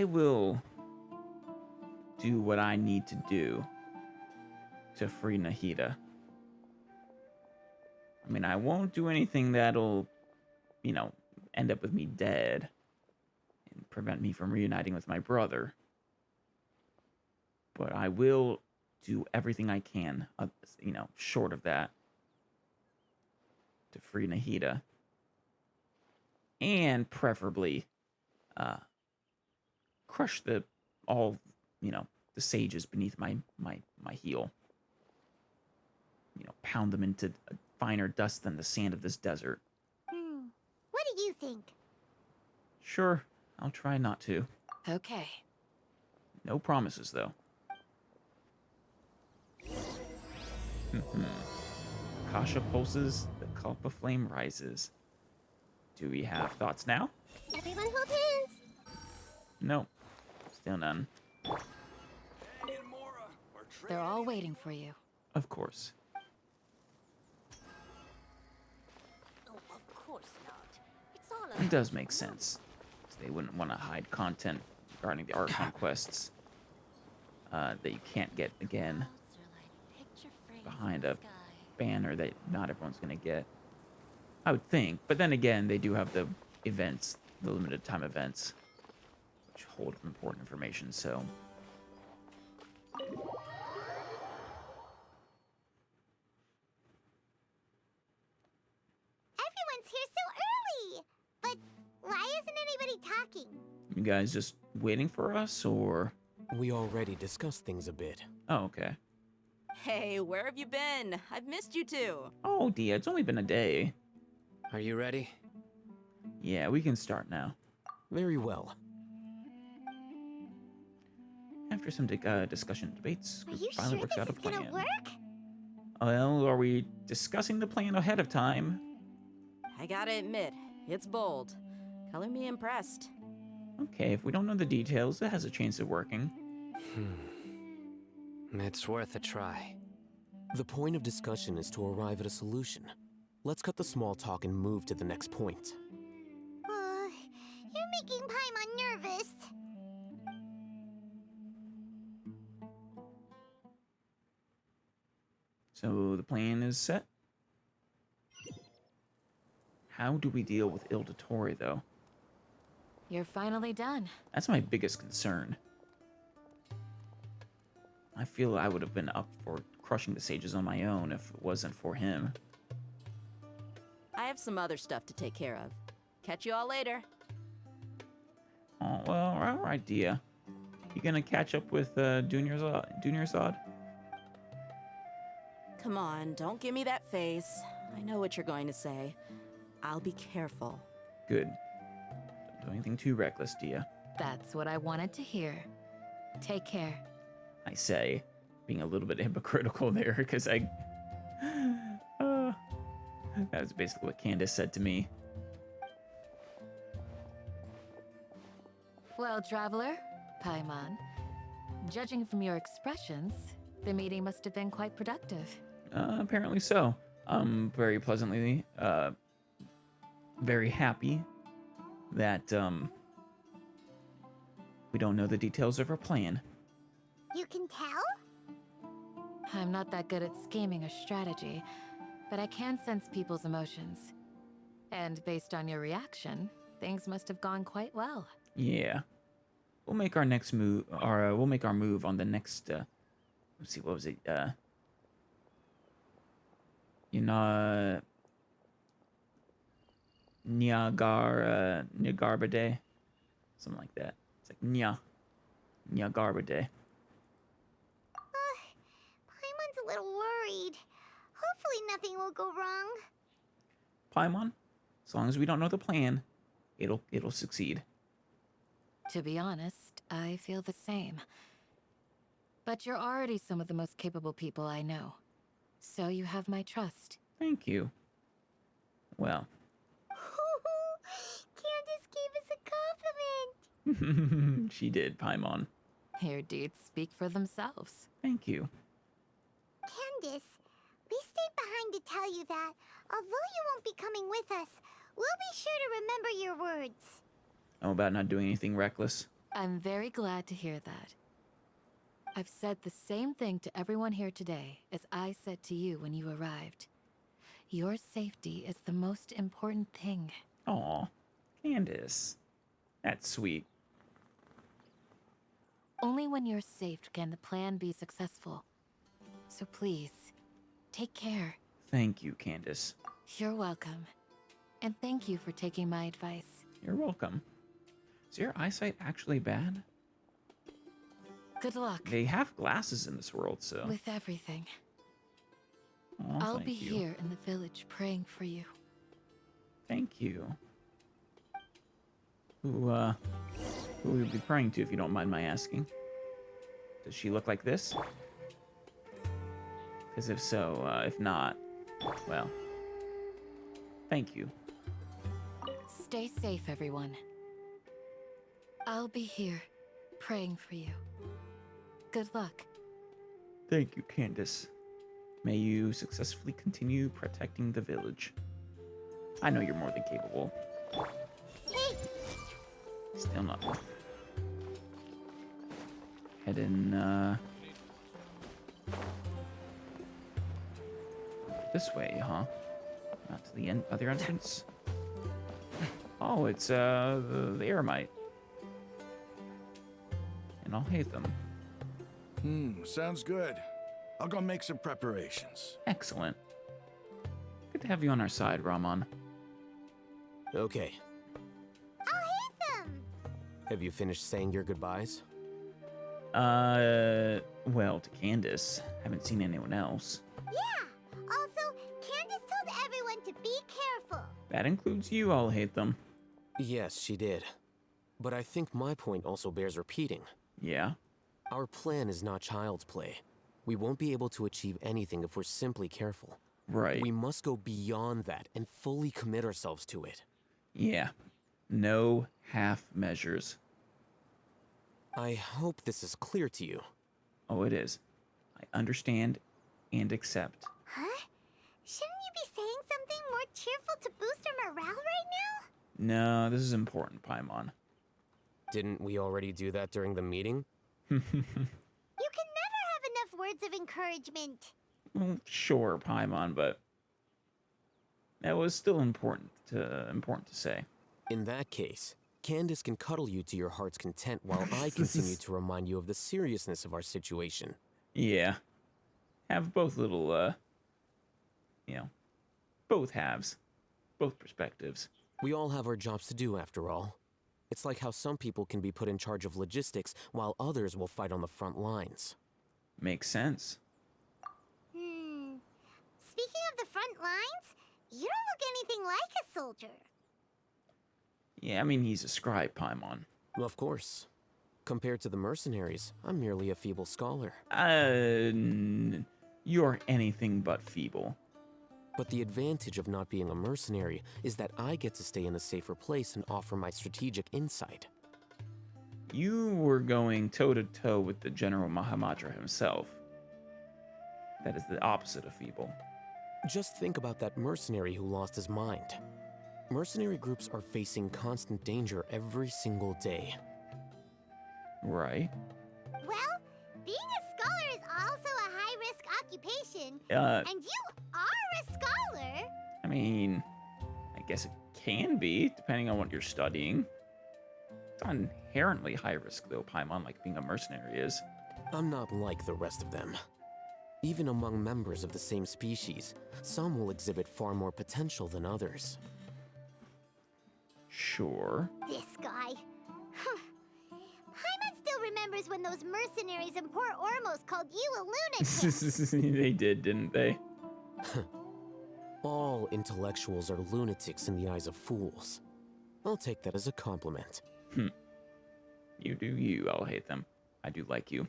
Speaker 1: will do what I need to do to free Nahida. I mean, I won't do anything that'll, end up with me dead and prevent me from reuniting with my brother. But I will do everything I can, short of that, to free Nahida. And preferably, crush the sages beneath my heel. Pound them into finer dust than the sand of this desert.
Speaker 3: What do you think?
Speaker 1: Sure, I'll try not to.
Speaker 8: Okay.
Speaker 1: No promises, though. Kasha pulses, the cup of flame rises. Do we have thoughts now?
Speaker 3: Everyone hold hands!
Speaker 1: No, still none.
Speaker 8: They're all waiting for you.
Speaker 1: Of course.
Speaker 3: Of course not. It's all
Speaker 1: It does make sense. They wouldn't want to hide content regarding the Archon quests. that you can't get again behind a banner that not everyone's gonna get. I would think, but then again, they do have the events, the limited time events, which hold important information. So.
Speaker 3: Everyone's here so early! But why isn't anybody talking?
Speaker 1: You guys just waiting for us, or?
Speaker 4: We already discussed things a bit.
Speaker 1: Oh, okay.
Speaker 6: Hey, where have you been? I've missed you too.
Speaker 1: Oh, Dia, it's only been a day.
Speaker 2: Are you ready?
Speaker 1: Yeah, we can start now.
Speaker 4: Very well.
Speaker 1: After some discussion and debates,
Speaker 3: Are
Speaker 1: we
Speaker 3: you
Speaker 1: finally
Speaker 3: sure
Speaker 1: works
Speaker 3: this
Speaker 1: out a
Speaker 3: is gonna
Speaker 1: plan.
Speaker 3: work?
Speaker 1: Well, are we discussing the plan ahead of time?
Speaker 6: I gotta admit, it's bold. Color me impressed.
Speaker 1: Okay, if we don't know the details, it has a chance of working.
Speaker 2: It's worth a try.
Speaker 4: The point of discussion is to arrive at a solution. Let's cut the small talk and move to the next point.
Speaker 3: You're making Paimon nervous.
Speaker 1: So the plan is set. How do we deal with Ildatori, though?
Speaker 8: You're finally done.
Speaker 1: That's my biggest concern. I feel I would have been up for crushing the sages on my own if it wasn't for him.
Speaker 6: I have some other stuff to take care of. Catch you all later.
Speaker 1: Oh, well, alright, Dia. You gonna catch up with Dunyarzad?
Speaker 6: Come on, don't give me that face. I know what you're going to say. I'll be careful.
Speaker 1: Good. Don't do anything too reckless, Dia.
Speaker 8: That's what I wanted to hear. Take care.
Speaker 1: I say, being a little bit hypocritical there, because that was basically what Candace said to me.
Speaker 8: Well, traveler, Paimon, judging from your expressions, the meeting must have been quite productive.
Speaker 1: Apparently so. Very pleasantly, very happy that, we don't know the details of our plan.
Speaker 3: You can tell?
Speaker 8: I'm not that good at scheming or strategy, but I can sense people's emotions. And based on your reaction, things must have gone quite well.
Speaker 1: Yeah. We'll make our next move, we'll make our move on the next, let's see, what was it, Nyagarbade Day? Something like that. It's like Nyagarbade Day.
Speaker 3: Paimon's a little worried. Hopefully nothing will go wrong.
Speaker 1: Paimon, as long as we don't know the plan, it'll succeed.
Speaker 8: To be honest, I feel the same. But you're already some of the most capable people I know. So you have my trust.
Speaker 1: Thank you. Well.
Speaker 3: Candace gave us a compliment.
Speaker 1: She did, Paimon.
Speaker 8: Your deeds speak for themselves.
Speaker 1: Thank you.
Speaker 3: Candace, we stayed behind to tell you that, although you won't be coming with us, we'll be sure to remember your words.
Speaker 1: Oh, about not doing anything reckless?
Speaker 8: I'm very glad to hear that. I've said the same thing to everyone here today as I said to you when you arrived. Your safety is the most important thing.
Speaker 1: Aw, Candace. That's sweet.
Speaker 8: Only when you're safe can the plan be successful. So please, take care.
Speaker 1: Thank you, Candace.
Speaker 8: You're welcome. And thank you for taking my advice.
Speaker 1: You're welcome. Is your eyesight actually bad?
Speaker 8: Good luck.
Speaker 1: They have glasses in this world, so...
Speaker 8: With everything.
Speaker 1: Aw,
Speaker 8: I'll
Speaker 1: thank
Speaker 8: be
Speaker 1: you.
Speaker 8: here in the village praying for you.
Speaker 1: Thank you. Who will we be praying to, if you don't mind my asking? Does she look like this? Because if so, if not, well, thank you.
Speaker 8: Stay safe, everyone. I'll be here, praying for you. Good luck.
Speaker 1: Thank you, Candace. May you successfully continue protecting the village. I know you're more than capable. Still not. head in, this way, huh? Not to the other entrance? Oh, it's, the Eremite. And I'll hate them.
Speaker 7: Sounds good. I'll go make some preparations.
Speaker 1: Excellent. Good to have you on our side, Ramon.
Speaker 4: Okay.
Speaker 3: I'll hate them!
Speaker 4: Have you finished saying your goodbyes?
Speaker 1: Well, to Candace. Haven't seen anyone else.
Speaker 3: Yeah! Also, Candace told everyone to be careful.
Speaker 1: That includes you, I'll hate them.
Speaker 4: Yes, she did. But I think my point also bears repeating.
Speaker 1: Yeah?
Speaker 4: Our plan is not child's play. We won't be able to achieve anything if we're simply careful.
Speaker 1: Right.
Speaker 4: We must go beyond that and fully commit ourselves to it.
Speaker 1: Yeah. No half measures.
Speaker 4: I hope this is clear to you.
Speaker 1: Oh, it is. I understand and accept.
Speaker 3: Huh? Shouldn't you be saying something more cheerful to boost our morale right now?
Speaker 1: No, this is important, Paimon.
Speaker 4: Didn't we already do that during the meeting?
Speaker 3: You can never have enough words of encouragement.
Speaker 1: Well, sure, Paimon, but that was still important to say.
Speaker 4: In that case, Candace can cuddle you to your heart's content while I continue to remind you of the seriousness of our situation.
Speaker 1: Yeah. Have both little, both halves. Both perspectives.
Speaker 4: We all have our jobs to do, after all. It's like how some people can be put in charge of logistics while others will fight on the front lines.
Speaker 1: Makes sense.
Speaker 3: Speaking of the front lines, you don't look anything like a soldier.
Speaker 1: Yeah, I mean, he's a scribe, Paimon.
Speaker 4: Of course. Compared to the mercenaries, I'm merely a feeble scholar.
Speaker 1: You're anything but feeble.
Speaker 4: But the advantage of not being a mercenary is that I get to stay in a safer place and offer my strategic insight.
Speaker 1: You were going toe-to-toe with the General Mahamudra himself. That is the opposite of feeble.
Speaker 4: Just think about that mercenary who lost his mind. Mercenary groups are facing constant danger every single day.
Speaker 1: Right.
Speaker 3: Well, being a scholar is also a high-risk occupation.
Speaker 1: And
Speaker 3: you are a scholar.
Speaker 1: I mean, I guess it can be, depending on what you're studying. It's not inherently high risk, though, Paimon, like being a mercenary is.
Speaker 4: I'm not like the rest of them. Even among members of the same species, some will exhibit far more potential than others.
Speaker 1: Sure.
Speaker 3: This guy. Paimon still remembers when those mercenaries in Port Ormos called you a lunatic.
Speaker 1: They did, didn't they?
Speaker 4: All intellectuals are lunatics in the eyes of fools. I'll take that as a compliment.
Speaker 1: You do you, I'll hate them. I do like you.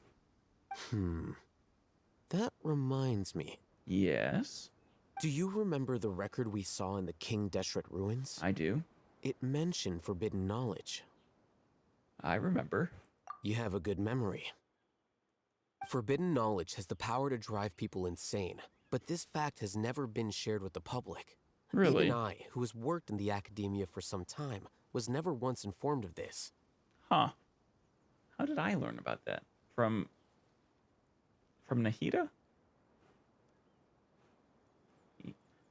Speaker 4: That reminds me.
Speaker 1: Yes?
Speaker 4: Do you remember the record we saw in the King Deshret ruins?
Speaker 1: I do.
Speaker 4: It mentioned forbidden knowledge.
Speaker 1: I remember.
Speaker 4: You have a good memory. Forbidden knowledge has the power to drive people insane, but this fact has never been shared with the public.
Speaker 1: Really?
Speaker 4: Even I, who has worked in the academia for some time, was never once informed of this.
Speaker 1: Huh. How did I learn about that? From Nahida?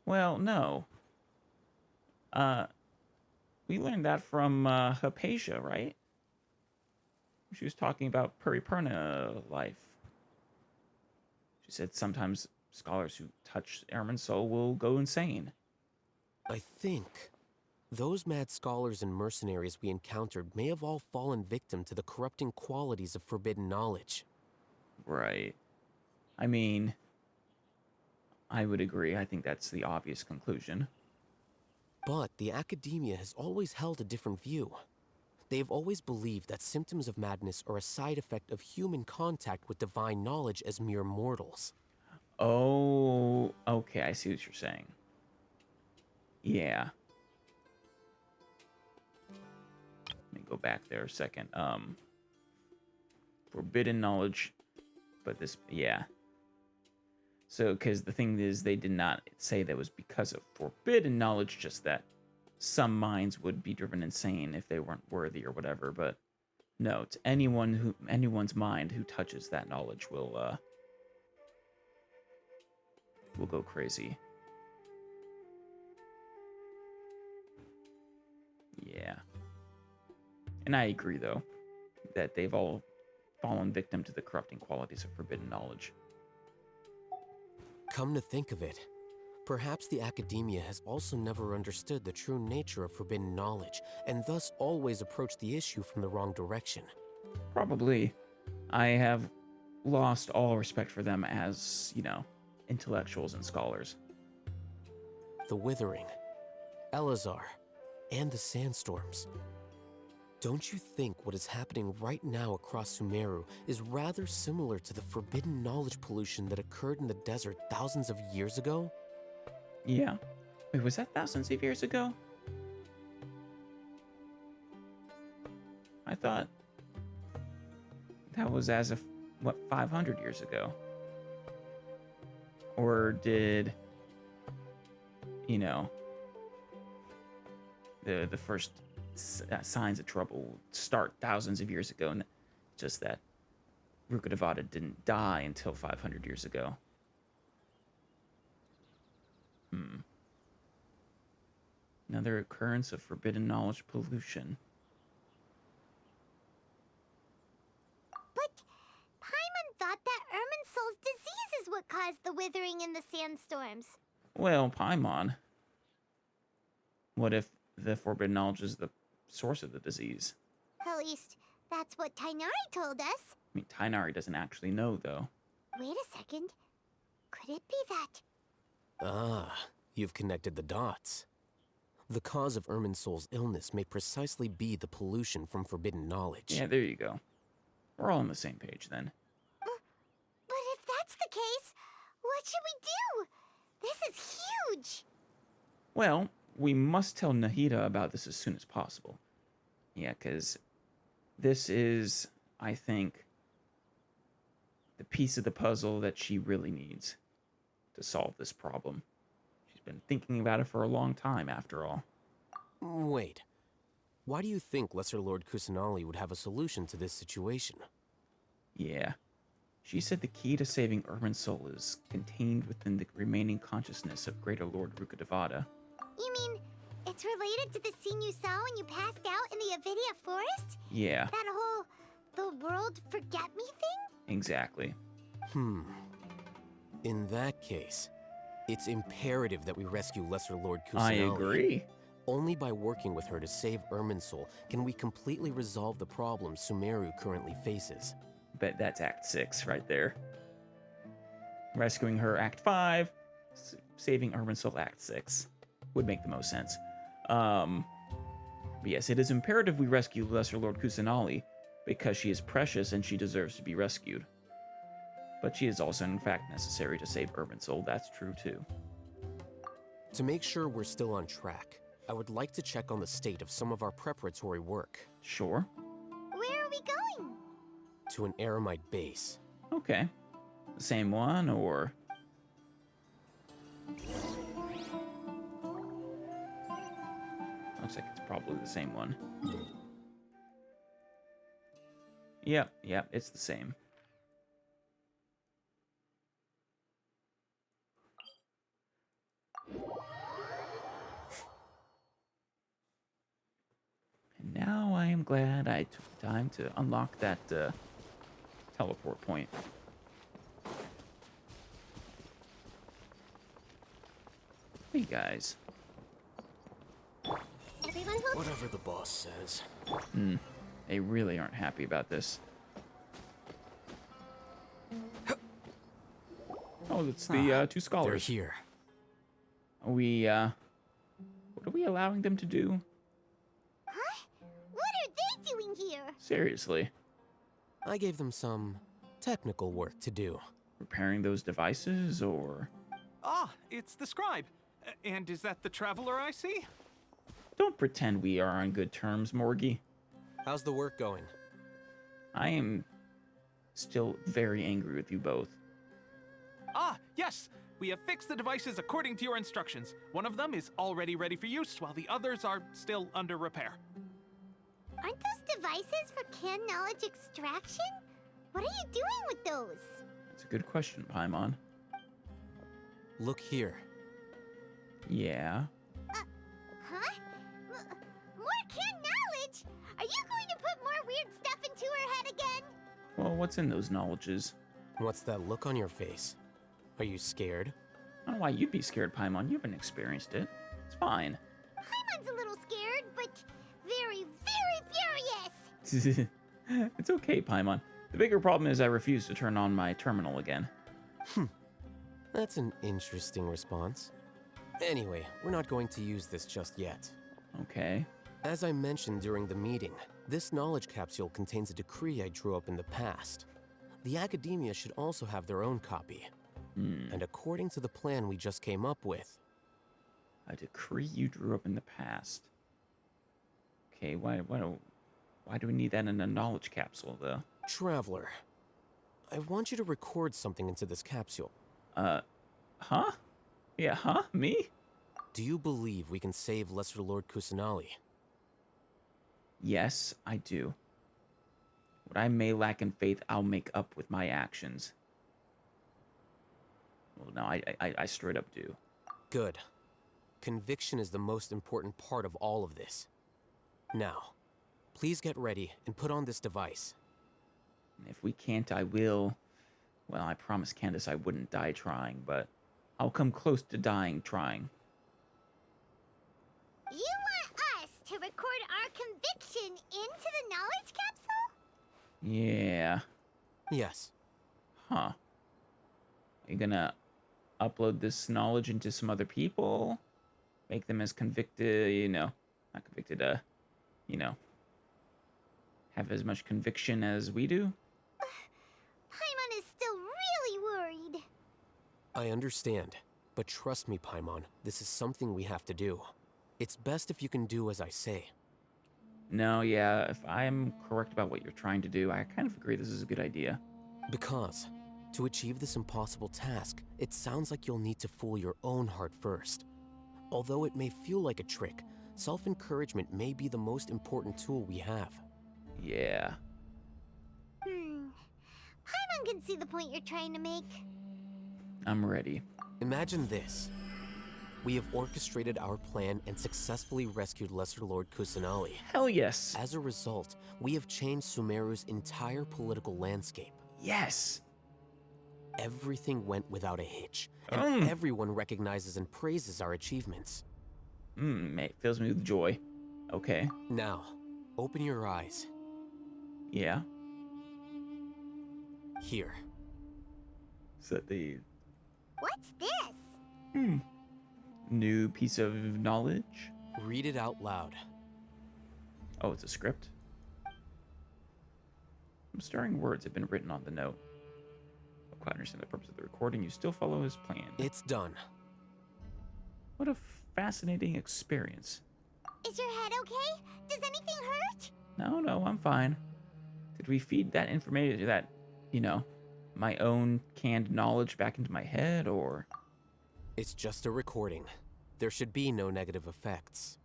Speaker 1: Well, no. We learned that from Hypatia, right? She was talking about Puripurna life. She said sometimes scholars who touch Airman's soul will go insane.
Speaker 4: I think those mad scholars and mercenaries we encountered may have all fallen victim to the corrupting qualities of forbidden knowledge.
Speaker 1: Right. I mean, I would agree. I think that's the obvious conclusion.
Speaker 4: But the academia has always held a different view. They have always believed that symptoms of madness are a side effect of human contact with divine knowledge as mere mortals.
Speaker 1: Oh, okay, I see what you're saying. Yeah. Let me go back there a second. Forbidden knowledge, but this, yeah. So, because the thing is, they did not say that was because of forbidden knowledge, just that some minds would be driven insane if they weren't worthy or whatever, but Note, anyone's mind who touches that knowledge will go crazy. Yeah. And I agree, though, that they've all fallen victim to the corrupting qualities of forbidden knowledge.
Speaker 4: Come to think of it, perhaps the academia has also never understood the true nature of forbidden knowledge, and thus always approached the issue from the wrong direction.
Speaker 1: Probably. I have lost all respect for them as, intellectuals and scholars.
Speaker 4: The Withering, Elazar, and the Sandstorms. Don't you think what is happening right now across Sumeru is rather similar to the forbidden knowledge pollution that occurred in the desert thousands of years ago?
Speaker 1: Yeah. Wait, was that thousands of years ago? I thought that was as of, 500 years ago? Or did, the first signs of trouble start thousands of years ago, and just that Rukkhadevata didn't die until 500 years ago? Another occurrence of forbidden knowledge pollution.
Speaker 3: But Paimon thought that Irminsul's disease is what caused the withering and the sandstorms.
Speaker 1: Well, Paimon. What if the forbidden knowledge is the source of the disease?
Speaker 3: At least, that's what Tainari told us.
Speaker 1: I mean, Tainari doesn't actually know, though.
Speaker 3: Wait a second. Could it be that?
Speaker 4: Ah, you've connected the dots. The cause of Irminsul's illness may precisely be the pollution from forbidden knowledge.
Speaker 1: Yeah, there you go. We're all on the same page, then.
Speaker 3: But if that's the case, what should we do? This is huge!
Speaker 1: Well, we must tell Nahida about this as soon as possible. Yeah, because this is, I think, the piece of the puzzle that she really needs to solve this problem. She's been thinking about it for a long time, after all.
Speaker 4: Wait. Why do you think Lesser Lord Kusanali would have a solution to this situation?
Speaker 1: Yeah. She said the key to saving Irminsul is contained within the remaining consciousness of Greater Lord Rukkhadevata.
Speaker 3: You mean, it's related to the scene you saw when you passed out in the Avidia forest?
Speaker 1: Yeah.
Speaker 3: That whole, the world forget me thing?
Speaker 1: Exactly.
Speaker 4: In that case, it's imperative that we rescue Lesser Lord Kusanali.
Speaker 1: I agree.
Speaker 4: Only by working with her to save Irminsul can we completely resolve the problems Sumeru currently faces.
Speaker 1: Bet that's Act 6 right there. Rescuing her, Act 5. Saving Irminsul, Act 6. Would make the most sense. But yes, it is imperative we rescue Lesser Lord Kusanali, because she is precious and she deserves to be rescued. But she is also, in fact, necessary to save Irminsul. That's true, too.
Speaker 4: To make sure we're still on track, I would like to check on the state of some of our preparatory work.
Speaker 1: Sure.
Speaker 3: Where are we going?
Speaker 4: To an Eremite base.
Speaker 1: Okay. The same one, or... Looks like it's probably the same one. Yep, it's the same. And now I am glad I took the time to unlock that teleport point. Hey guys.
Speaker 3: Everyone who...
Speaker 4: Whatever the boss says.
Speaker 1: They really aren't happy about this. Oh, it's the two scholars.
Speaker 4: They're here.
Speaker 1: Are we, what are we allowing them to do?
Speaker 3: Huh? What are they doing here?
Speaker 1: Seriously.
Speaker 4: I gave them some technical work to do.
Speaker 1: Repairing those devices, or...
Speaker 9: Ah, it's the scribe. And is that the traveler I see?
Speaker 1: Don't pretend we are on good terms, Morgie.
Speaker 4: How's the work going?
Speaker 1: I am still very angry with you both.
Speaker 9: Ah, yes! We have fixed the devices according to your instructions. One of them is already ready for use, while the others are still under repair.
Speaker 3: Aren't those devices for canned knowledge extraction? What are you doing with those?
Speaker 1: That's a good question, Paimon.
Speaker 4: Look here.
Speaker 1: Yeah.
Speaker 3: Huh? More canned knowledge? Are you going to put more weird stuff into her head again?
Speaker 1: Well, what's in those knowledges?
Speaker 4: What's that look on your face? Are you scared?
Speaker 1: I don't know why you'd be scared, Paimon. You haven't experienced it. It's fine.
Speaker 3: Paimon's a little scared, but very, very furious.
Speaker 1: It's okay, Paimon. The bigger problem is I refuse to turn on my terminal again.
Speaker 4: That's an interesting response. Anyway, we're not going to use this just yet.
Speaker 1: Okay.
Speaker 4: As I mentioned during the meeting, this knowledge capsule contains a decree I drew up in the past. The academia should also have their own copy. And according to the plan we just came up with...
Speaker 1: A decree you drew up in the past. Okay, why do we need that in a knowledge capsule, though?
Speaker 4: Traveler, I want you to record something into this capsule.
Speaker 1: Huh? Yeah, huh? Me?
Speaker 4: Do you believe we can save Lesser Lord Kusanali?
Speaker 1: Yes, I do. What I may lack in faith, I'll make up with my actions. Well, no, I straight up do.
Speaker 4: Good. Conviction is the most important part of all of this. Now, please get ready and put on this device.
Speaker 1: If we can't, I will. Well, I promised Candace I wouldn't die trying, but I'll come close to dying trying.
Speaker 3: You want us to record our conviction into the knowledge capsule?
Speaker 1: Yeah.
Speaker 4: Yes.
Speaker 1: Huh. Are you gonna upload this knowledge into some other people? Make them as convicted, not convicted, have as much conviction as we do?
Speaker 3: Paimon is still really worried.
Speaker 4: I understand, but trust me, Paimon, this is something we have to do. It's best if you can do as I say.
Speaker 1: No, yeah, if I'm correct about what you're trying to do, I kind of agree this is a good idea.
Speaker 4: Because, to achieve this impossible task, it sounds like you'll need to fool your own heart first. Although it may feel like a trick, self-encouragement may be the most important tool we have.
Speaker 1: Yeah.
Speaker 3: Paimon can see the point you're trying to make.
Speaker 1: I'm ready.
Speaker 4: Imagine this. We have orchestrated our plan and successfully rescued Lesser Lord Kusanali.
Speaker 1: Hell yes.
Speaker 4: As a result, we have changed Sumeru's entire political landscape.
Speaker 1: Yes.
Speaker 4: Everything went without a hitch, and everyone recognizes and praises our achievements.
Speaker 1: Mate, fills me with joy. Okay.
Speaker 4: Now, open your eyes.
Speaker 1: Yeah.
Speaker 4: Here.
Speaker 1: Is that the
Speaker 3: What's this?
Speaker 1: new piece of knowledge?
Speaker 4: Read it out loud.
Speaker 1: Oh, it's a script? Some stirring words have been written on the note. I quite understand the purpose of the recording. You still follow his plan.
Speaker 4: It's done.
Speaker 1: What a fascinating experience.
Speaker 3: Is your head okay? Does anything hurt?
Speaker 1: No, I'm fine. Did we feed that information, that, my own canned knowledge back into my head, or?
Speaker 4: It's just a recording. There should be no negative effects.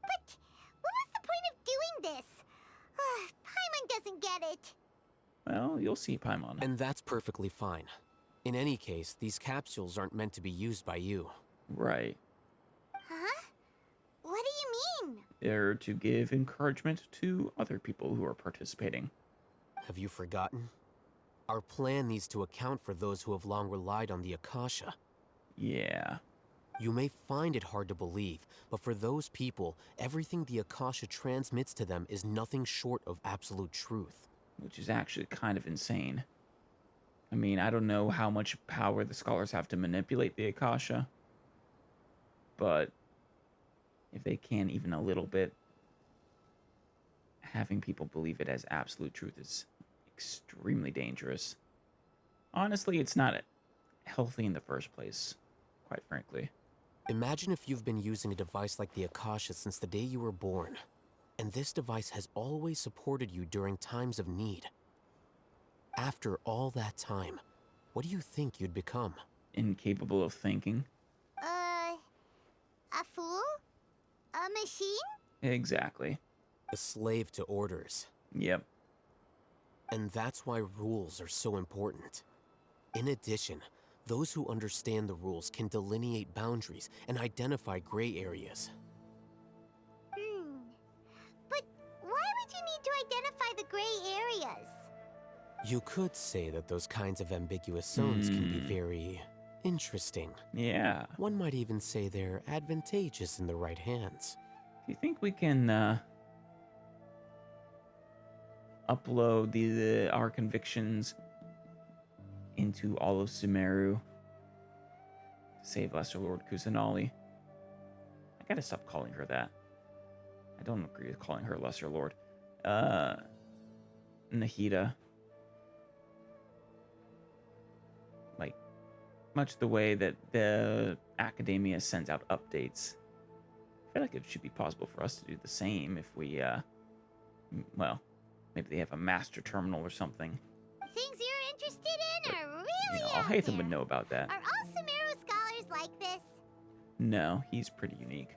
Speaker 3: But what was the point of doing this? Paimon doesn't get it.
Speaker 1: Well, you'll see, Paimon.
Speaker 4: And that's perfectly fine. In any case, these capsules aren't meant to be used by you.
Speaker 1: Right.
Speaker 3: Huh? What do you mean?
Speaker 1: They're to give encouragement to other people who are participating.
Speaker 4: Have you forgotten? Our plan needs to account for those who have long relied on the Akasha.
Speaker 1: Yeah.
Speaker 4: You may find it hard to believe, but for those people, everything the Akasha transmits to them is nothing short of absolute truth.
Speaker 1: Which is actually kind of insane. I mean, I don't know how much power the scholars have to manipulate the Akasha, but if they can even a little bit, having people believe it as absolute truth is extremely dangerous. Honestly, it's not healthy in the first place, quite frankly.
Speaker 4: Imagine if you've been using a device like the Akasha since the day you were born, and this device has always supported you during times of need. After all that time, what do you think you'd become?
Speaker 1: Incapable of thinking.
Speaker 3: A fool? A machine?
Speaker 1: Exactly.
Speaker 4: A slave to orders.
Speaker 1: Yep.
Speaker 4: And that's why rules are so important. In addition, those who understand the rules can delineate boundaries and identify gray areas.
Speaker 3: But why would you need to identify the gray areas?
Speaker 4: You could say that those kinds of ambiguous zones can be very interesting.
Speaker 1: Yeah.
Speaker 4: One might even say they're advantageous in the right hands.
Speaker 1: Do you think we can upload our convictions into all of Sumeru to save Lesser Lord Kusanali? I gotta stop calling her that. I don't agree with calling her Lesser Lord. Nahida. Like, much the way that the Academia sends out updates. I feel like it should be possible for us to do the same if we, well, maybe they have a master terminal or something.
Speaker 3: Things you're interested in are really
Speaker 1: You know,
Speaker 3: out
Speaker 1: Alhaitham
Speaker 3: there.
Speaker 1: would know about that.
Speaker 3: Are all Sumeru scholars like this?
Speaker 1: No, he's pretty unique.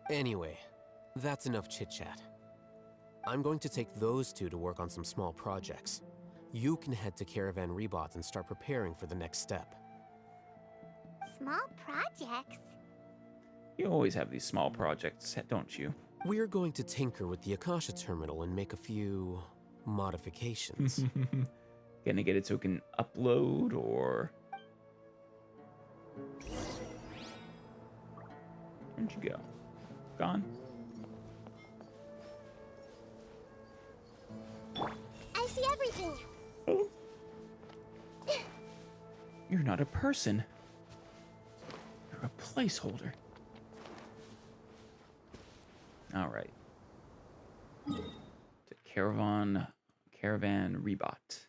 Speaker 4: Anyway, that's enough chit-chat. I'm going to take those two to work on some small projects. You can head to Caravan Rebot and start preparing for the next step.
Speaker 3: Small projects?
Speaker 1: You always have these small projects, don't you?
Speaker 4: We're going to tinker with the Akasha terminal and make a few modifications.
Speaker 1: Gonna get it so it can upload, or... Where'd you go? Gone?
Speaker 3: I see everything.
Speaker 1: You're not a person. You're a placeholder. All right. To Caravan Rebot.